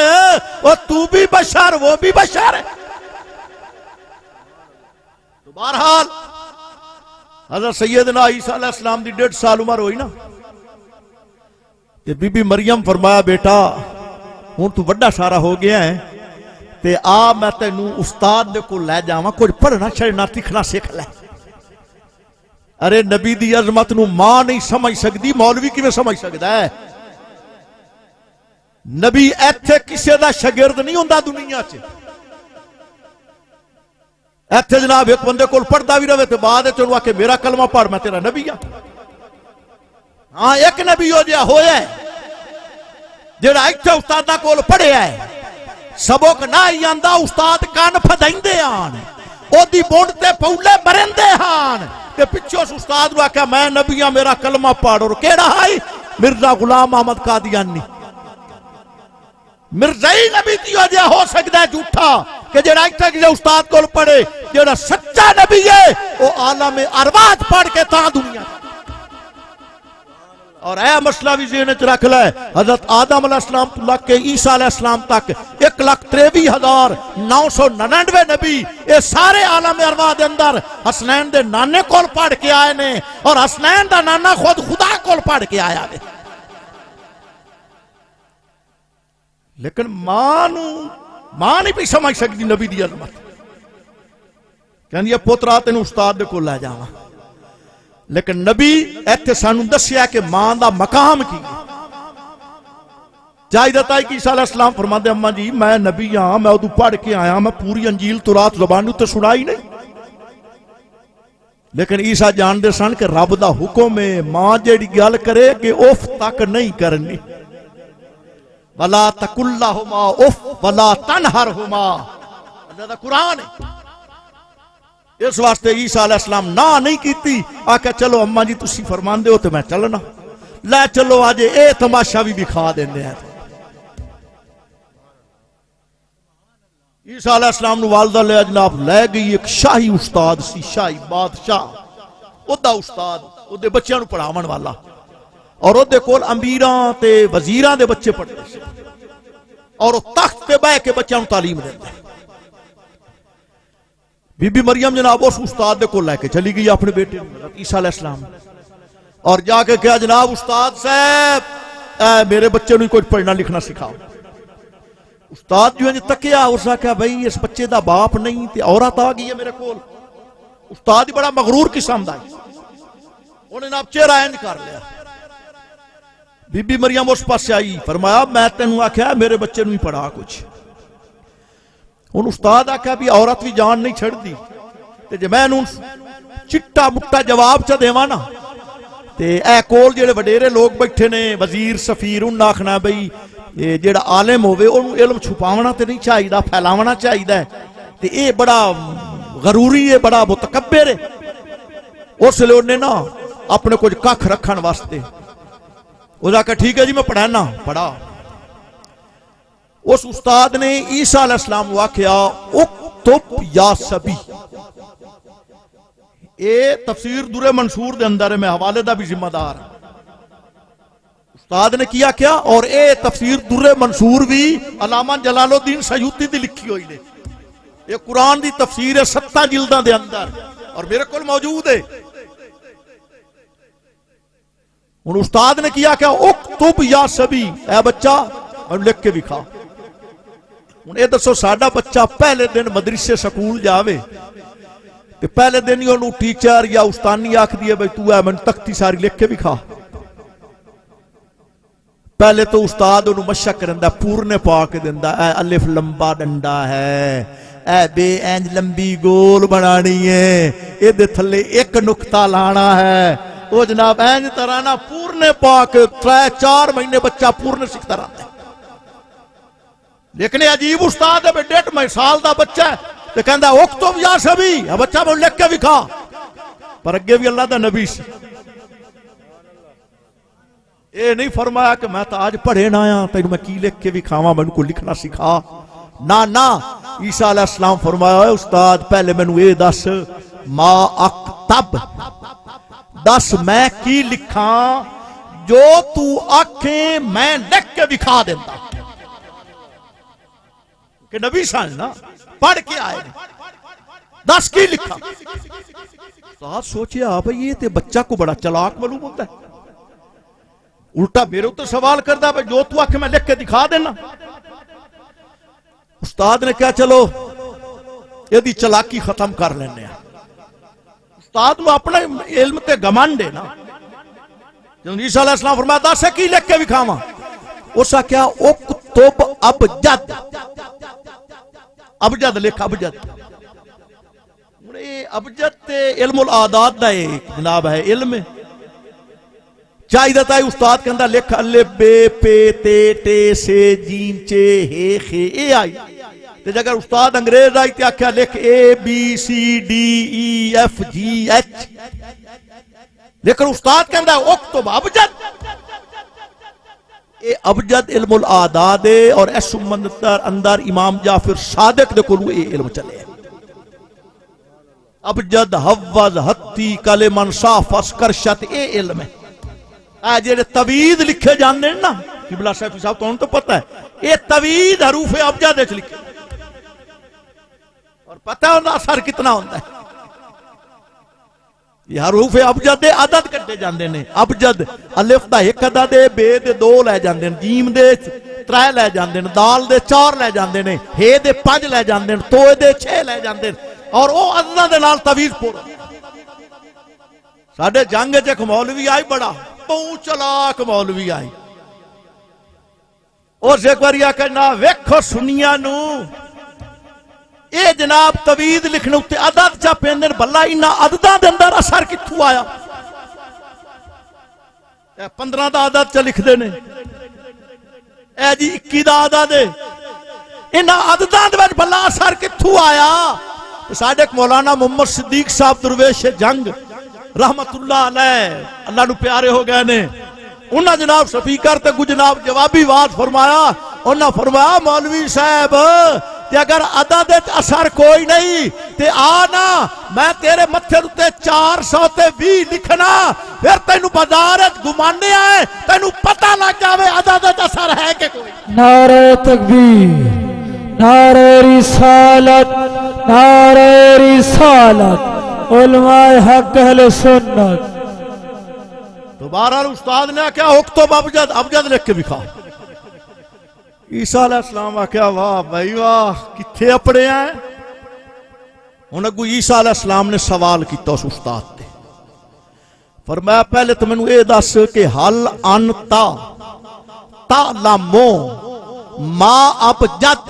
وہ تو بھی بشر وہ بھی بشر ہے۔ تو بہرحال حضرت سیدنا عیسیٰ علیہ السلام دی 1.5 سال عمر ہوئی نا، تے بی بی مریم فرمایا بیٹا ہوں تو بڑا سارا ہو گیا ہے، تے آ میں تینوں استاد دے کو لے جاواں، کچھ پڑھنا چھڑنا سیکھنا سیکھ لے۔ ارے نبی دی عظمت نو ماں نہیں سمجھ سکتی، مولوی کیویں سمجھ سکتا ہے؟ نبی ایتھے کسے دا شاگرد نہیں ہوندا دنیا چ، ایتھے جناب ایک بندے کول پڑھدا بھی رہے تے بعد وچ اونوں آکھے میرا کلمہ پڑھ میں تیرا نبی ہاں۔ ہاں ایک نبی ہو جیا ہویا ہے جڑا ایتھے استاداں کول پڑھیا ہے، سبق نہ ہی آندا استاد کان پھدائندے آن، او دی بونڈ تے پولے مرندے ہان، تے پچھوں اس استاد نو آکھیا میں نبی ہاں میرا کلمہ پڑھ، اور کیڑا ہے؟ مرزا غلام احمد قادیانی۔ مرزائی نبی دی وجہ ہو سکتا ہے جھوٹا کہ جڑا ایتھے کسے استاد کول پڑھے، جڑا سچا نبی ہے وہ عالم ارواح پڑھ کے تاں دنیا۔ اور اے مسئلہ بھی ذہن وچ رکھ لے، حضرت آدم علیہ السلام تو لگ کے عیسیٰ علیہ السلام تک 1,23,999 نبی یہ سارے عالم ارواح دے اندر حسنین دے نانے کول پڑھ کے آئے نے، اور حسنین دا نانا خود خدا کول پڑھ کے آیا ہے۔ لیکن ماں نہیں بھی سمجھ سکتی نبی دی عظمت، کہندی ہے پوترا تینوں استاد دے کول لے جاواں، لیکن نبی ایتھے سانوں دسیا کہ ماں دا مقام کی جائیدت آئی کہ عیسیٰ علیہ السلام فرماندے اماں جی میں نبی ہاں، میں ادو پڑھ کے آیا، میں پوری انجیل تورات زبانی تے سنائی نہیں، لیکن عیسیٰ جان دے سن کہ رب دا حکم ہے ماں جیڑی گل کرے کہ اف تک نہیں کرنی، وَلَا تَقُلْ لَهُمَا اُفٍّ وَلَا تَنْهَرْهُمَا، اللہ دا قرآن ہے۔ اس واسطے عیسیٰ علیہ السلام نہ نہیں کیتی، آکھا چلو اماں جی تسی فرمان دے ہو تو میں چلنا، لے چلو آج اے تماشا بھی دکھا دیندے ہیں۔ عیسیٰ علیہ السلام نو والدہ لے جناب لے گئی ایک شاہی استاد سی، شاہی بادشاہ، اودہ استاد، اودے بچیاں نو پڑھاون والا، اور اودے کول امیراں تے وزیراں دے بچے پڑھتے سے، اور وہ تخت پہ بہ کے بچیاں نو تعلیم دیندے۔ بی بی مریم جناب اس استاد دے کو لے کے چلی گئی اپنے بیٹے عیسیٰ علیہ السلام، اور جا کے کہا جناب استاد صاحب میرے بچے نو کچھ پڑھنا لکھنا سکھاؤ۔ استاد جو ہے تکیا، اس نے کہا بھئی اس بچے دا باپ نہیں تے عورت آ گئی ہے میرے کول۔ استاد ہی بڑا مغرور قسم دا ہے، انہیں آپ چہرہ اینج کر لیا۔ بی بی مریم اس پاس سے آئی، فرمایا میں تینوں آکھیا میرے بچے نو ہی پڑھا کچھ۔ ان استاد آکھا بھی عورت بھی جان نہیں چھڑ دی، تے جے میں انہوں چٹا مٹا جواب چا دیواں نا، تے اے کول جڑے وڈیرے لوگ بیٹھے نے وزیر سفیر، ان آکھنا بھئی جڑا عالم ہوئے انہوں علم چھپاونا تے نہیں چاہیے، پھیلاونا چاہیے، تے اے بڑا غروری ہے، بڑا متکبر ہے۔ اس لئے انہیں نا اپنے کچھ ککھ رکھن واسطے وہ جا کہ ٹھیک ہے جی میں پڑھانا، پڑھا۔ اس استاد نے عیسیٰ علیہ السلام واقعہ اکتب یا سبی، اے تفسیر در منصور دے اندر ہے، میں حوالے دا بھی ذمہ دار۔ استاد نے کیا کیا، اور اے تفسیر در منصور بھی علامہ جلال الدین سیوطی دی لکھی ہوئی نے، یہ قرآن دی تفسیر ہے 7 جلداں دے اندر، اور میرے کول موجود ہے۔ ان استاد نے کیا کیا، اکتب یا سبی، اے بچہ میں لکھ کے دکھا۔ اے دسو ساڈا بچہ پہلے دن مدرسے سکول جاوے تے پہلے دن ہی انہوں ٹیچر یا استانی آکھ دیے بھئی تو ہے میں تختی ساری لکھ کے دکھا۔ پہلے تو استاد انہوں مشق کرندا، پورنے پا کے دیندا، اے الف لمبا ڈنڈا ہے، اے بے اینج لمبی گول بنانی ہے، اے دے تھلے ایک نقطہ لانا ہے، وہ جناب اینج ترانا پورنے پا کے 3-4 مہینے بچہ پورنے سکھتا رہتا ہے۔ لیکن عجیب استاد ہے، 1.5 سال دا بچہ ہے، تو کہندا اکتب یا سبی، بچہ میں لکھ کے دکھا، پر اگے بھی اللہ دا نبی سی۔ اے نہیں فرمایا کہ میں تو آج پڑھے نہ آیا تینوں میں کی لکھ کے دکھاواں، میں ان کو لکھنا سکھا، نہ عیسیٰ علیہ السلام فرمایا اے استاد پہلے میں اے دس ما اکتب، دس میں کی لکھاں، جو تو آکھیں میں لکھ کے دکھا دیتا کہ نبی سن نا پڑھ کے آئے دس کی لکھا. استاد سوچیا بھئی یہ تے بچہ کو بڑا چلاک معلوم ہوتا ہے, الٹا میرے تو سوال کردا بھئی جو تو آکھے میں لکھ کے دکھا دینا. استاد نے کہا چلو یہ دی چلاکی ختم کر لینے ہیں. استاد نو اپنا علم تے گمنڈ ہے نا. جب عیسیٰ علیہ السلام فرمایا دس کی لکھ کے دکھاواں, اسا کیا اکتب ابجد, ابجد لکھ ابجد. ابجد تے علم العادات دا ایک جناب ہے علم ہے. چاہی دیتا ہے استاد کے اندر لکھ الف بے پے تے ٹے سے جین چے ہے خے اے آئی. تے اگر استاد انگریز آئی تے آکھیا لکھ A B C D E F G H, لیکن استاد کے اندر اکتب ابجد. اے ابجد علم العادات ہے اور اس اندر امام جعفر صادق دے کولوں اے علم چلے. ابجد حوض ہتی کلمن صافس کرشت اے علم ہے. اے جڑے توید لکھے جاندے نا قبلہ شیخ صاحب تو پتہ ہے اے توید حروف ابجد وچ لکھے, اور پتہ ہے اندا اثر کتنا ہوندا ہے. یہ حروف ابجد دے عدد کٹے جاندے نے. ابجد الف دا ایک عدد ہے, بے دے دو لے جاندے نے, جیم دے 3 لے جاندے نے, دال دے 4 لے جاندے نے, ہے دے 5 لے جاندے نے, تو دے 6 لے جاندے نے, اور او عدداں دے نال تویز پورا. ساڈے جنگ وچ ایک مولوی آئی بڑا بہت چلاک مولوی آئی, اور ایک بار کہنا ویکھو سنیاں نو اے جناب توید لکھنے اتے عدد چا پیندن بھلا انہاں عدداں دے اندر اثر کتھوں آیا. 15 دا عدد چا لکھ دینے, اے جی 21 دا عدد ہے, انہاں عدداں دے وچ بھلا اثر کتھوں آیا. ساڈے مولانا محمد صدیق صاحب درویش جنگ رحمت اللہ علیہ اللہ نو پیارے ہو گئے نے, انہاں جناب سپیکر تے کچھ جناب جوابی واز فرمایا. انہاں فرمایا مولوی صاحب تے اگر عدد اثر کوئی نہیں تے آنا میں تیرے متھے تے 420 لکھنا, پھر تینوں بازار وچ گھمانے آئے تینوں پتہ لگ جاوے عدد اثر ہے کہ کوئی. نعرہ تکبیر, نعرہ رسالت, نعرہ رسالت, علماء حق اہل سنت. تو بہرحال استاد نے کیا اکتب ابجد, ابجد لکھ کے دکھاؤ. عیسیٰ علیہ السلام کیا واہ بھائی واہ کتھے اپڑے ہیں. ہن اگو عیسیٰ علیہ السلام نے سوال کیتا اس استاد تے, فرمایا پہلے تو مینوں اے دس کہ حل انتا تعلم ما ابجد,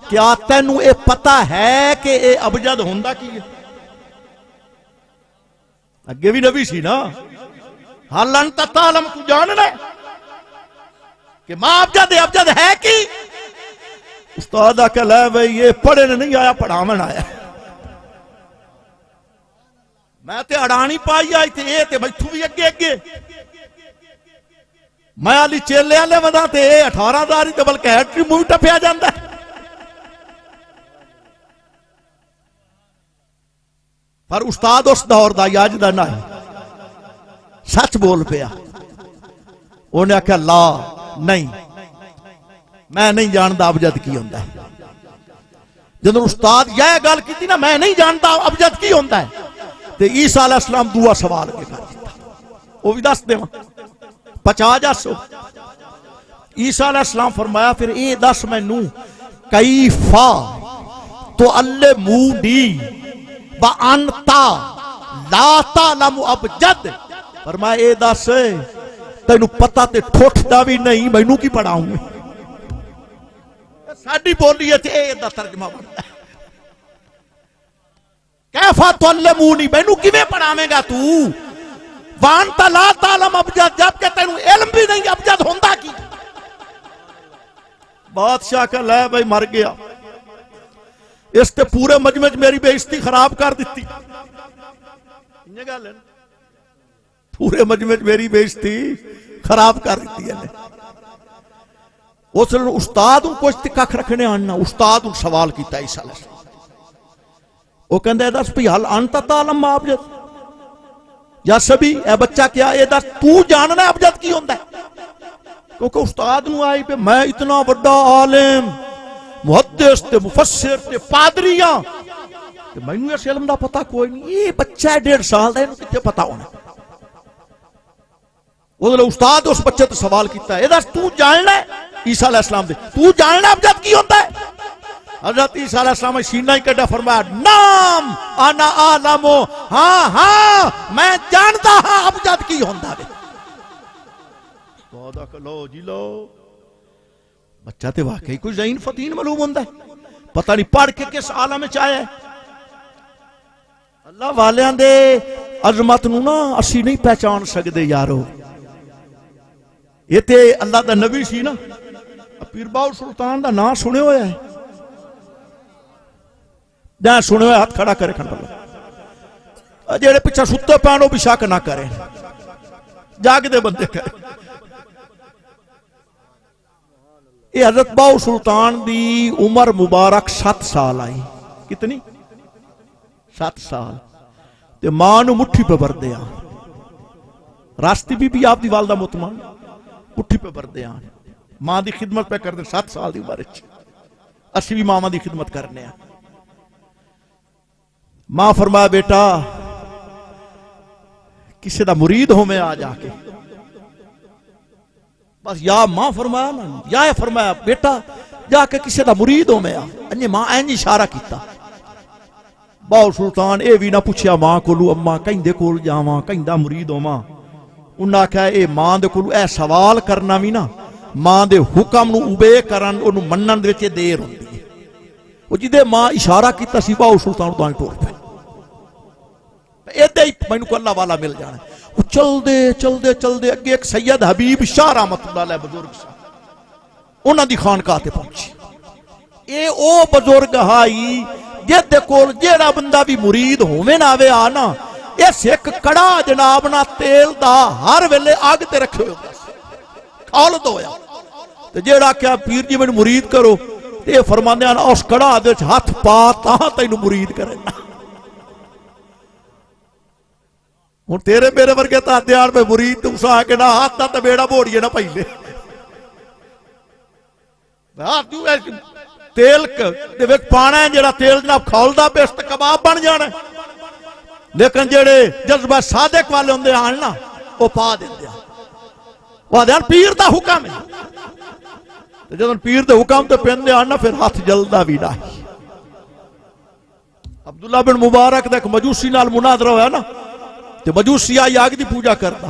کیا تینوں اے پتہ ہے کہ اے ابجد ہوندا کی ہے. اگے بھی نبی سی نا, حل انتا تعلم تو جاننا ہے کہ ماں ابجد ابجد ہے کی. استاد آکھا لے بھئی یہ پڑھے نہیں آیا پڑھاون آیا. میں تے اڑانی پائی آئی تے اے تے بیٹھو بھی اگے اگے, میں علی چیلے والے ودا تے اے 18,000 تے بلکہ ہیٹری مووی ٹپیا جاندا ہے. پر استاد اس دور دا یاج دا نہ سچ بول پیا. انہیں آکھا لا نہیں میں نہیں جانتا ابجد کی ہوندا ہے. جب استاد یہ گل کی نا میں نہیں جانتا ابجد کی ہوندا ہے تے عیسیٰ علیہ السلام دعا سوال کے کر دیتا, وہ بھی دس دیواں پچا جا سو. عیسیٰ علیہ السلام فرمایا پھر اے دس مینوں کیفا تو علمونی وانتا لا تعلم ابجد. فرمایا اے دس تینوں پتہ تے ٹھٹدا بھی نہیں مینوں کی پڑھاؤں گے. ساڈی بولی تے اے دا ترجمہ بندا ہے کیفا تعلمونی, مینوں کیویں پڑھاویں گا تو, وانتا لا تعلم ابجد, جبکہ تینوں علم بھی نہیں ابجد ہوندا کی. بادشاہ کا لے بھائی مر گیا, اس تے پورے مجمع میری بے عزتی خراب کر دیتی. یہ گل ہے پورے مجمع میری بے عزتی خراب کر دیتی ہے. اس نے استاد کو کھ رکھنے آنا, استاد سوال کیتا عیسیٰ علیہ السلام. وہ کہندے دس بھی حل انت تعلم ابجد, یا سبھی اے بچہ کیا اے دس تو جاننا ابجد کی ہوندا ہے. کیونکہ استاد نو آئی پہ میں اتنا بڑا عالم محدث تے مفسر تے پادریاں تے مینوں اس علم دا پتہ کوئی نہیں. یہ بچہ 1.5 سال دا اینوں کتے پتہ ہونا. وہ استاد اس بچے تے سوال کیتا ہے دس تو جاننا ہے عیسیٰ علیہ السلام دے تو جاننا ابجد کی ہوتا ہے؟ حضرت عیسیٰ علیہ السلام نے سینہ ہی کٹا فرمایا نام انا عالم ہاں ہاں میں جانتا ہاں ابجد کی ہوتا ہے. استاد لو جی لو بچہ تے واقعی کوئی ذہین فتین معلوم ہوتا ہے. پتہ نہیں پڑھ کے کس عالم میں چاہے ہے. اللہ والیاں دے عظمت نو نا اسی نہیں پہچان سکدے یارو. یہ تے اللہ دا نبی سی نا. پیر باؤ سلطان دا نام سنے ہویا ہے؟ نہ سنے ہویا ہاتھ کھڑا کرے کھڑا. جیڑے پیچھے ستے پانو بھی شک نہ کرے جاگ دے بندے کرے. یہ حضرت باؤ سلطان دی عمر مبارک 7 سال آئی. کتنی؟ 7 سال. تے ماں نو مٹھی پہ بھر دیا. راستی بھی آپ دی والدہ مطمئن مٹھی پہ بھر دیا. ماں دی خدمت پہ کر دے 7 سال دی عمر اچھی. اسی بھی ماما دی خدمت کرنے ہیں. ماں فرمایا بیٹا کسی دا مرید ہو میں آ جا کے بس یا ماں فرمایا نا یا فرمایا بیٹا جا کے کسی دا مرید ہو میں آ. انجی ماں اینج اشارہ کیتا. باؤ سلطان اے بھی نہ پوچھیا ماں کولو اما کہیں دے کول جاواں کہیں دا مرید ہو ماں. انہاں کہا اے ماں دے کولو اے سوال کرنا بھی نا ماں دے حکم نو اوبے کرن اونوں منن دے وچ دیر ہوندی ہے. او جدے ماں اشارہ کیتا سی باؤ سلطان تو ٹور پے ایدے ہی مینوں کو اللہ والا مل جانا. وہ چل دے اگے ایک سید حبیب شاہ رحمت اللہ علیہ بزرگ سی. انہاں دی خانقاہ تے پہنچی. اے او بزرگ ہائی جے کول جیڑا بندہ بھی مرید ہووے نہ آوے آ نا اس ایک کڑا جناب نا تیل دا ہر ویلے اگ تے رکھے ہوئے کھول دویا. تے جیڑا کیا پیر جی مینوں مرید کرو تے فرماندے ہیں اس کڑا دے وچ ہاتھ پا تاں تینوں مرید کرنا. ہن تیرے میرے ورگے تا دیار میں مرید تو سا کے نہ ہاتھ تے بیڑا بوڑیے نہ پہلے تیل دے وچ پانا ہے جیڑا تیل جناب کھولدا پیا تے کباب بن جانا. لیکن جیڑے جذبہ صادق والے ہوندے ہن نا او پا دیندے ہیں. وہ دے پیر دا حکم ہے. تے جدوں پیر دے حکم تے پیندے ہن نا پھر ہاتھ جلدا بھی نہ. عبداللہ بن مبارک دا ایک مجوسی نال مناظرہ ہویا نا تے مجوسی آئی آگ دی پوجا کرتا.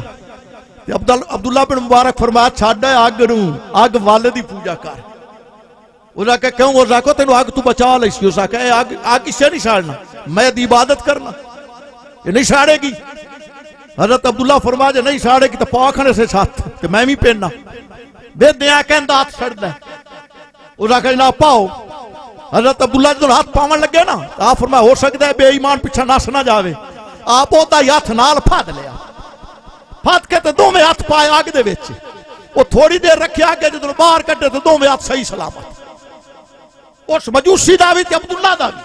تے عبداللہ بن مبارک فرمایا چھاڑا ہے آگ نو آگ والے دی پوجا کر. انہاں کہا کیوں؟ وہ کہا تینوں آگ تو بچا لئی سی. اسا کہا آگ اسے نہیں چھاڑنا میں دی عبادت کرنا یہ نہیں چھاڑے گی. حضرت عبداللہ فرمایا جے نہیں چھاڑے گی تو پاکھنے سے ساتھ تے میں بھی پہننا بے دیا کہندا ہاتھ چھڑ دے. انہاں کہا نہ پاؤ. حضرت عبداللہ جدوں ہاتھ پاون لگے نا آپ فرمایا ہو سکتا ہے بے ایمان پیچھے نس نہ جاوے. آپ ہوتا ہاتھ نال پھاد لیا پھاد کے تے دو میں ہاتھ پائے آگ دے وچ. وہ تھوڑی دیر رکھے آگے جدوں باہر کڈے تے دو میں ہاتھ صحیح سلامت. اس مجوسی دا بھی تے عبداللہ دا بھی.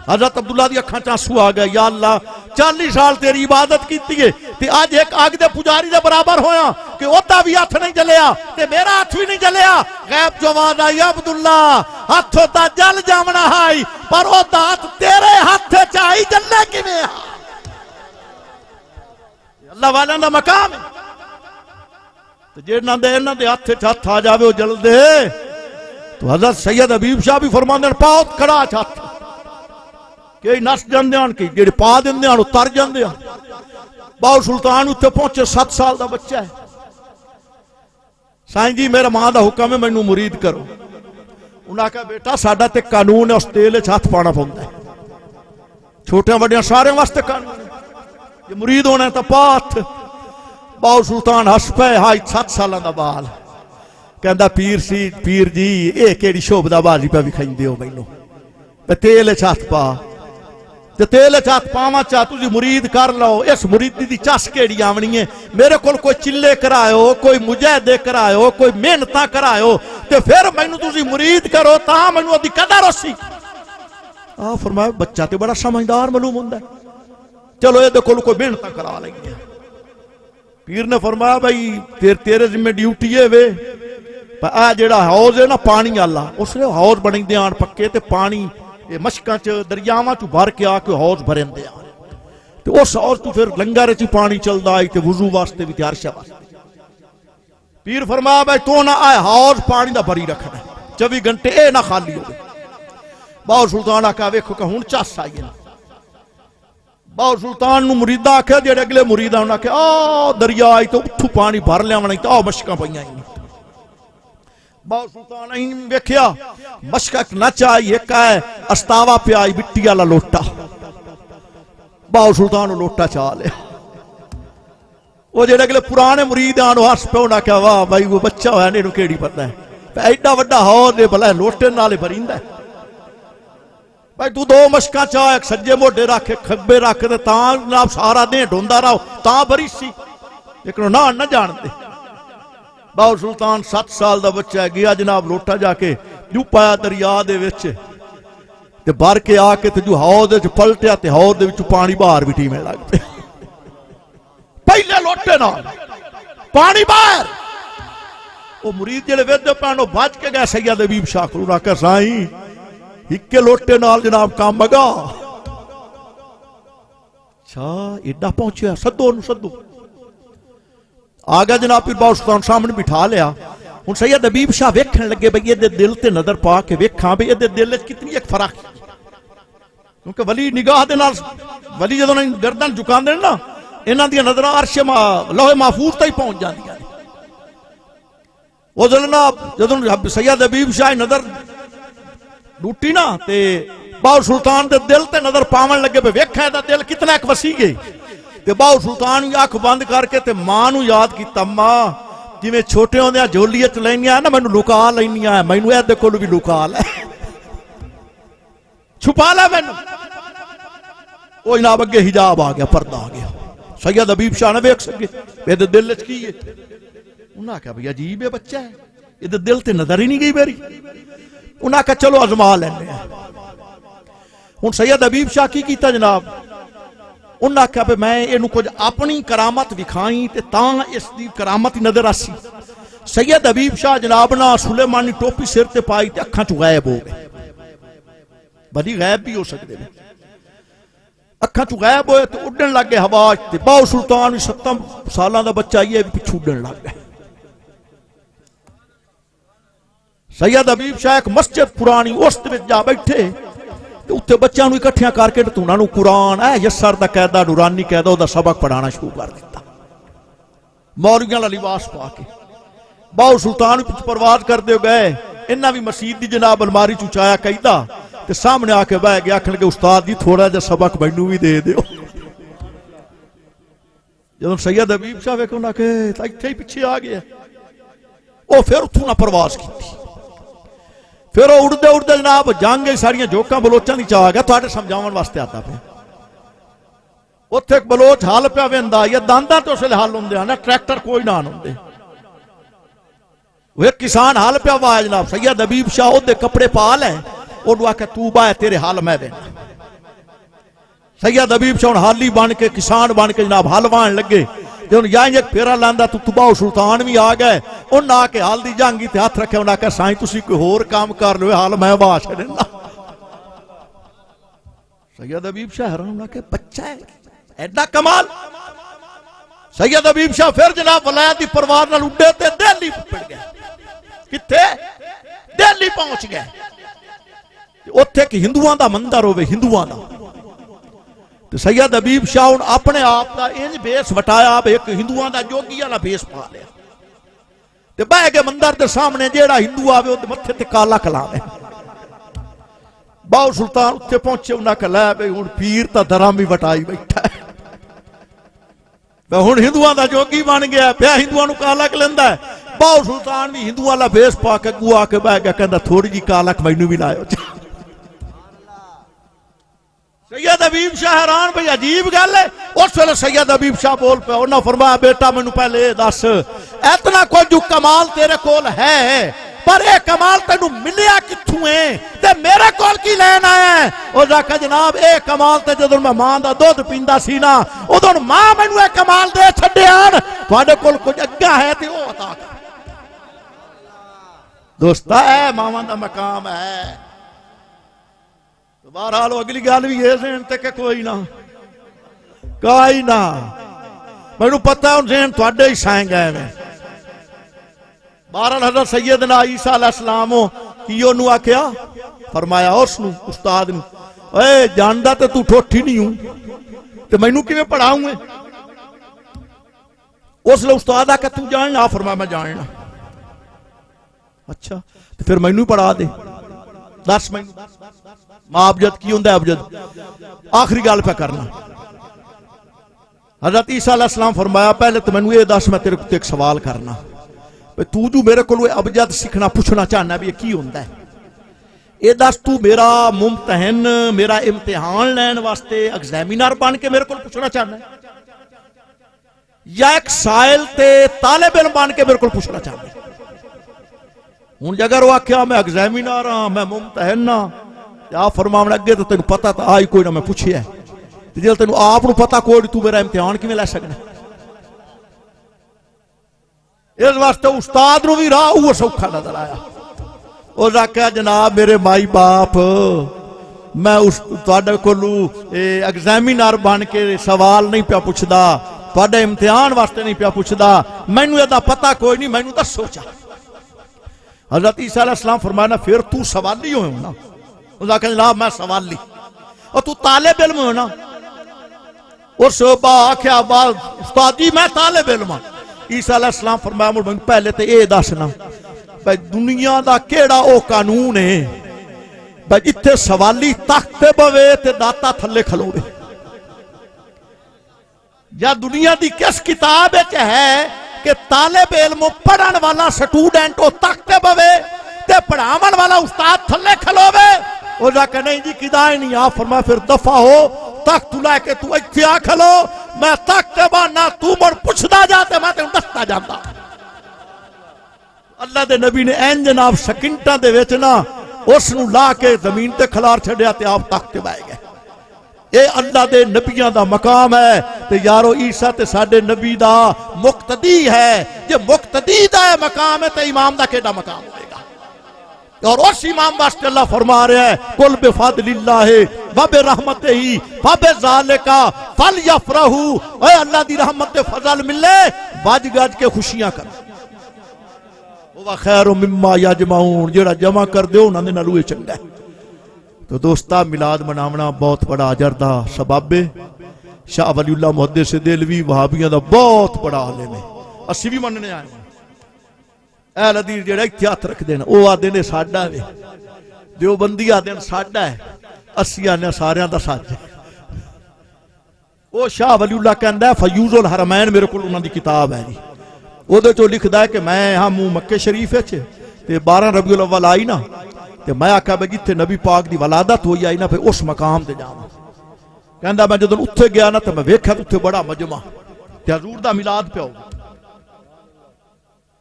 حضرت عبداللہ دی اکھاں چ آنسو آ گئے. یا اللہ 40 سال تیری عبادت کیتی ہے تے اج ایک آگ دے پجاری دے برابر ہویا کہ اودا بھی ہاتھ نہیں جلیا تے میرا ہاتھ بھی نہیں جلیا. غیب جوان آئی عبداللہ ہاتھ تا جل جاونا ہے پر اودا ہاتھ تیرے ہاتھ چ آئی جلنے کیویں آ. اللہ والیاں دا مقام ہے. تے جنہاں دے ہاتھ چ ہاتھ آ جاوے او جل دے. تو حضرت سید حبیب شاہ بھی فرماندے ہیں پاؤ کھڑا ہاتھ کہ نس جاندے ہیں کہ جڑے پا دیندے ہیں اتر جاندے ہیں. باؤ سلطان اتنے پہنچے 7 سال دا بچہ ہے. سائیں جی میرا ماں دا حکم ہے مینوں مرید کرو. انہاں کہا بیٹا ساڈا تے قانون ہے اس تیل وچ ہاتھ پانا پوندا ہے. چھوٹیاں وڈیاں سارے واسطے قانون ہے. یہ مرید ہونا ہے تا پاتھ. باؤ سلطان ہس پے ہائی 7 سالاں دا بال کہندا پیر سی پیر جی اے کیڑی شوبدا بازی پہ وکھائندے ہو مینوں تے تیل وچ ہاتھ پا تے تیل وچ ہاتھ پاواں چا تسی مرید کر لو. اس مریدی دی چس کیڑی آونی ہے؟ میرے کول کوئی چلے کرایو کوئی مجاہدے کرایو کوئی محنتاں کرایو تے پھر مینوں تسی مرید کرو تاں مینوں اودی قدر ہوسی. آ فرمایا بچہ تے بڑا سمجھدار معلوم ہوندا ہے. چلو یہ کول کوئی محنتاں کرا لیں گے. پیر نے فرمایا بھائی تیرے ذمہ ڈیوٹی ہے وے آ جڑا حوض ہے نا پانی والا اس نے حوض بنے دے آن پکے تے پانی مشکاں چ دریاواں چ بھر کے آ کے حوض بھرن دے آن تے اس حوض تو پھر لنگر چ پانی چلدا آئی تے وضو واسطے بھی تے عرشہ واسطے پیر فرمایا بھائی تو نہ آئے حوض پانی دا بھری رکھنا 24 گھنٹے اے نہ خالی ہوئے باور سلطان آکھا ویکھو کہ ہن چس آئی ہے باور سلطان نو مریدہ آکھا جڑے اگلے مریدہ انہاں کہ آ دریا آئی تو اتھو پانی بھر لیا ونی تو مشکاں پئیاں آئی باور سلطان آئی ویکھیا مشکا نہ چاہیے ایک ہے استاوا پہ آئی مٹی والا لوٹا باور سلطان نو لوٹا چاہ لیا وہ جڑے اگلے پرانے مرید آنو ہس پہ انہاں کہ واہ بھائی وہ بچہ ہویا نے نو کیڑی پتہ ہے ایڈا وڈا حوض دے بھلا لوٹے نالے بھریندا ہے بھائی تو دو مشکاں چاہ ایک سجے موڈے رکھ ایک کھبے رکھ تے تاں جناب سارا دن ڈھوندا رہو تاں بھری سی لیکن نہ جان دے باور سلطان 7 سال دا بچہ ہے گیا جناب لوٹا جا کے جو پایا دریا دے وچ تے بھر کے آ کے تے جو حوض وچ پلٹیا تے حوض دے وچ پانی باہر وٹی میں لگ پیا پہلے لوٹے نال پانی باہر وہ مرید جڑے ویدے پانو بچ کے گئے سید حبیب شاہ کو انہاں کہ سائیں ہکے لوٹے نال جناب کام مگا اچھا ایڈا پہنچیا سدو نو سدو آگا جناب پھر باور سلطان سامنے بٹھا لیا ہن سید حبیب شاہ ویکھن لگے بھئی یہ دل تے نظر پا کے ویکھاں بھئی یہ دل وچ کتنی ایک فرق کیونکہ ولی نگاہ دے نال ولی جدوں گردن جھکاندے نا انہاں دی نظراں عرش لوح محفوظ تے پہنچ جاندیاں وہ جناب جدوں سید حبیب شاہ نظر ڈوٹی نا تے باور سلطان دے دل تے نظر پاون لگے پہ ویکھا دا دل کتنا ایک وسیع گئی تے باور سلطان اکھ بند کر کے تے ماں نو یاد کیتا ماں جویں چھوٹے ہوندے جھولی وچ لینیاں نا مینوں لکا لینیاں مینوں اے دے کول بھی لکا لے چھپا لے مینوں او جناب اگے حجاب آ گیا پردہ آ گیا سید حبیب شاہ نے ویکھ سکے اے دے دل وچ کی ہے انہاں کہا بھئی عجیب ہے بچہ ہے اے دے دل تے نظر ہی نہیں گئی میری انہاں کہا چلو ازما لینے ہیں ہن سید حبیب شاہ کی کیتا جناب انہاں کہا بھئی میں اینو کچھ اپنی کرامت دکھائیں تے تاں اس دی کرامت نظر آسی سید حبیب شاہ جناب نا سلیمانی ٹوپی سر تے پائی تے اکھاں چوں غائب ہو گئے بڑی غائب بھی ہو سکتے ہیں اکھاں چوں غائب ہوئے تے اڈن لگ گئے ہوا تے باور سلطان 7 سالاں دا بچہ یہ بھی پچھو اڈن لگ گئے سید حبیب شاہ ایک مسجد پرانی اس وچ جا بیٹھے تے اوتھے بچیاں نوں اکٹھیاں کر کے تے انہاں نوں قرآن یسر دا قاعدہ نورانی قاعدہ او دا سبق پڑھانا شروع کر دیتا مولویاں دا لباس پا کے باور سلطان پچھ پرواز کردے گئے انہاں بھی مسجد دی جناب الماری چوں چایا قاعدہ تے سامنے آ کے بیٹھ گیا آکھن لگے استاد جی تھوڑا جہا سبق مینوں بھی دے دیو جدوں سید حبیب شاہ ویکھو نہ کہ ایتھے ہی پیچھے آ گیا او پھر اتھوں نہ پرواز کیتی پھر وہ اڑدے اڑدے جناب جنگ ساریاں جوکاں بلوچاں دی چاہ گیا تھوڑے سمجھاون واسطے آتا پہ اوتھے ایک بلوچ حال پیا ویندا یا داندا تو اسے حال ہوندے ہیں نا ٹریکٹر کوئی نہ ہوندے وہ ایک کسان حال پیا وایا جناب سید حبیب شاہ او دے کپڑے پا لے او دعا کہ تو با تیرے حال میں دینا سید حبیب شاہ حالی بن کے کسان بن کے جناب حال وان لگے جن یا ایک پھیرا لاندا تو باور سلطان بھی آ گئے ان آ کے حال دی جنگی تے ہاتھ رکھے انہاں کہ سائیں تسی کوئی ہور کام کر لو حال میں وا چھڈنا سید حبیب شاہ حیران نہ کہ بچہ ہے ایڈا کمال سید حبیب شاہ پھر جناب ولایت دی پرواز نال اڈے تے دہلی پڑ گئے کتے دہلی پہنچ گئے اوتھے کہ ہندوؤں دا مندر ہوے ہندوؤں دا سید حبیب شاہ اپنے آپ دا انج بیس وٹایا ایک ہندوؤں دا جوگی والا بیس پا لیا تے بہ کے مندر دے سامنے جیڑا ہندو آوے اودے متھے تے کالا کلام ہے باور سلطان اتنے پہنچے انہاں کہ لے بھئی ہن پیر تا درامی وٹائی بیٹھا ہے ہن ہندوؤں دا جوگی بن گیا پیا ہندوؤں نوں کالا لیندا ہے باور سلطان بھی ہندو والا بیس پا کے گو آ کے بہ گیا کہندا تھوڑی جی کالک مینوں بھی لایو سید حبیب شاہ حیران بھئی عجیب گل ہے اس ویلے سید حبیب شاہ بول پہ انہاں فرمایا بیٹا مینوں پہلے دس اتنا کوئی جو کمال تیرے کول ہے پر اے کمال تینوں ملیا کتھوں ہے تے میرے کول کی لین آیا ہے؟ او آکھیا جناب اے کمال تے جدوں میں ماں دا دودھ پیندا سی نا ادوں ماں مینوں اے کمال دے چھڈیان تواڈے کول کچھ اگا ہے تے او عطا کر۔ دوستا اے ماواں دا مقام ہے۔ بہرحال اگلی گل بھی یہ ذہن تے کہ کوئی نہ کوئی نہ مینوں پتہ ہے ذہن تواڈے ہی سائیں گئے میں۔ بہرحال حضرت سیدنا عیسیٰ علیہ السلام کی انہوں آکھیا فرمایا اس نو استاد نو اے جاندا تے تو ٹھوٹھی نہیں ہوں تے مینوں کیویں پڑھاؤں ہے؟ اس لئے استاد آکھیا تو جاننا؟ فرمایا میں جاننا۔ اچھا تو پھر مینوں پڑھا دے، دس مینوں ماں ابجد کی ہوندا ہے ابجد؟ آخری گل پہ کرنا۔ حضرت عیسیٰ علیہ السلام فرمایا پہلے تو مینوں یہ دس میں تیرے کو ایک سوال کرنا، تو جو میرے کو ابجد سیکھنا پوچھنا چاہنا بھی یہ کی ہوندا ہے؟ یہ دس تو میرا ممتحن میرا امتحان لین واسطے ایگزامینر بن کے میرے کو پوچھنا چاہنا ہے یا ایک سائل تے طالب علم بن کے میرے کو پوچھنا چاہنا ہے؟ ہوں اگر وہ آخیا میں ایگزامینر ہاں میں ممتحن ہاں آپ فرماؤں اگے تو تینوں پتہ تو آئی کوئی نہ میں پوچھیا ہے جل تینوں آپ نو پتہ کوئی تو میرا امتحان کیویں لے سکنا؟ اس واسطے استاد نو بھی راہ وہ سوکھا نظر آیا۔ اس آخیا جناب میرے مائی باپ میں تواڈے کولوں ایگزامینر بن کے سوال نہیں پیا پوچھدا، تواڈے امتحان واسطے نہیں پیا پوچھدا، مینوں یہ پتہ کوئی نہیں، مینوں دسو چا۔ حضرت عیسیٰ علیہ السلام فرمایا پھر تو سوالی ہوئے ہو نا؟ اس آخیا جناب میں سوالی، اور تو طالب علم ہو نا؟ اس با آخیا استاد جی میں طالب علم ہوں۔ عیسیٰ علیہ السلام فرمایا مجھے پہلے تے اے دسنا بھائی دنیا دا کیڑا او قانون ہے بھائی اتھے سوالی تخت تے بوے تے داتا تھلے کھلوے؟ یا دنیا دی کس کتاب ہے کہ طالب علم پڑھن والا سٹوڈنٹ او تخت تے بوے تے پڑھاون والا استاد تھلے کھلوے؟ وہ جا کہ نہیں جی کدائیں نہیں۔ آپ فرمایا پھر دفع ہو، تخت لے کے تو ایتھے آ کھلو، میں تخت بانا تو مڑ پوچھدا جاتے میں تینوں دستا جاتا۔ اللہ دے نبی نے این جناب سکنٹاں دے وچ نا اس نو لا کے زمین تے کھلار چھڈیا تے آپ تخت تے بائے گئے۔ اے اللہ دے نبیاں دا مقام ہے تے یارو عیسیٰ تے ساڈے نبی دا مقتدی ہے۔ جے مقتدی دا مقام ہے تے امام دا کیڑا مقام ہوئے گا؟ اور اس امام واسطے اللہ فرما رہا ہے قل بفضل اللہ وبرحمتہ فبذالک فلیفرحوا، اے اللہ دی رحمت فضل ملے بج گج کے خوشیاں کر، وہ خیر مما یجمعون، جڑا جمع کر دیو انہاں دے نال ہوئے چنگا ہے۔ تو دوستا میلاد مناونا بہت بڑا اجر دا سبب ہے۔ شاہ ولی اللہ محدث دہلوی وہابیاں دا بہت بڑا عالم ہے، اسی بھی مننے آئے ہیں۔ اہل حدیث جڑا ایتھے ہاتھ رکھ دینا او آدھے نے ساڈا وے، دیوبندی آدھے نے ساڈا ہے، اسی آنے ساریاں دا ساج ہے۔ او شاہ ولی اللہ کہندا ہے فیوز الحرمین میرے کول انہاں دی کتاب ہے جی، او دے چوں لکھدا ہے کہ میں ہاں مکے شریف وچ تے 12 ربیع الاول آئی نا تے میں آکھیا بھئی جتھے نبی پاک دی ولادت ہوئی آئی نا پھر اس مقام تے جاواں۔ کہندا میں جدوں اوتھے گیا نا تے میں ویکھیا اوتھے بڑا مجمع تے حضور دا میلاد پیا ہو،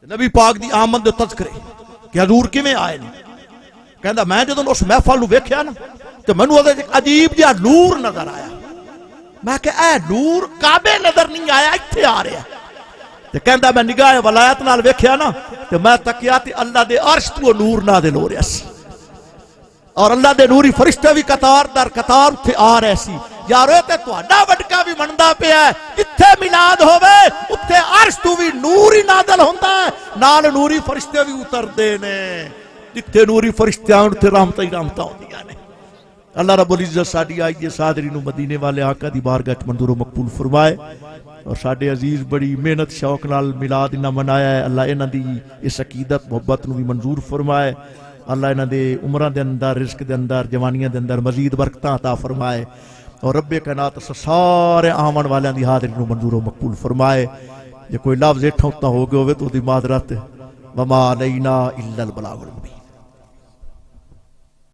نبی پاک دی آمد دے تذکرے کہ حضور کیویں آئے نے۔ کہندا میں جدوں اس محفل نو ویکھیا نا تے مینوں اودے وچ عجیب جہا نور نظر آیا، میں کہ اے نور کعبے نظر نہیں آیا ایتھے آ رہا تے کہندا میں نگاہ ولایت نال ویکھیا نا تے میں تکیا تے اللہ دے عرش تو نور نازل ہو رہا سی اور اللہ دے نوری فرشتے بھی قطار در قطار اتھے آ رہے سی۔ یارو تے تہاڈا وڈکا بھی مندا پیا ہے، جتھے میلاد ہووے اتھے عرش تو بھی نور ہی نازل ہوندا ہے، نال نوری فرشتے بھی اتردے نے، جتھے نوری فرشتے آن اتھے رحمتاں ہی رحمتاں ہوندیاں نے۔ اللہ رب العزت ساڈی آئیے صادرین مدینے والے آقا دی بارگاہ وچ منظور و مقبول فرمائے، اور ساڈے عزیز بڑی محنت شوق نال میلاد انہاں منایا ہے، اللہ انہاں دی اس عقیدت محبت نو بھی منظور فرمائے، اللہ انہاں دے عمراں دے اندر رزق دے اندر جوانیاں دے اندر مزید برکتاں عطا فرمائے، اور رب کائنات سارے آمن والیاں دی حاضری نو منظور و مقبول فرمائے۔ جے کوئی لفظ ہیٹھاں اتنا ہو گیا ہوئے تو دی معذرت، وما علینا الا البلاغ المبین۔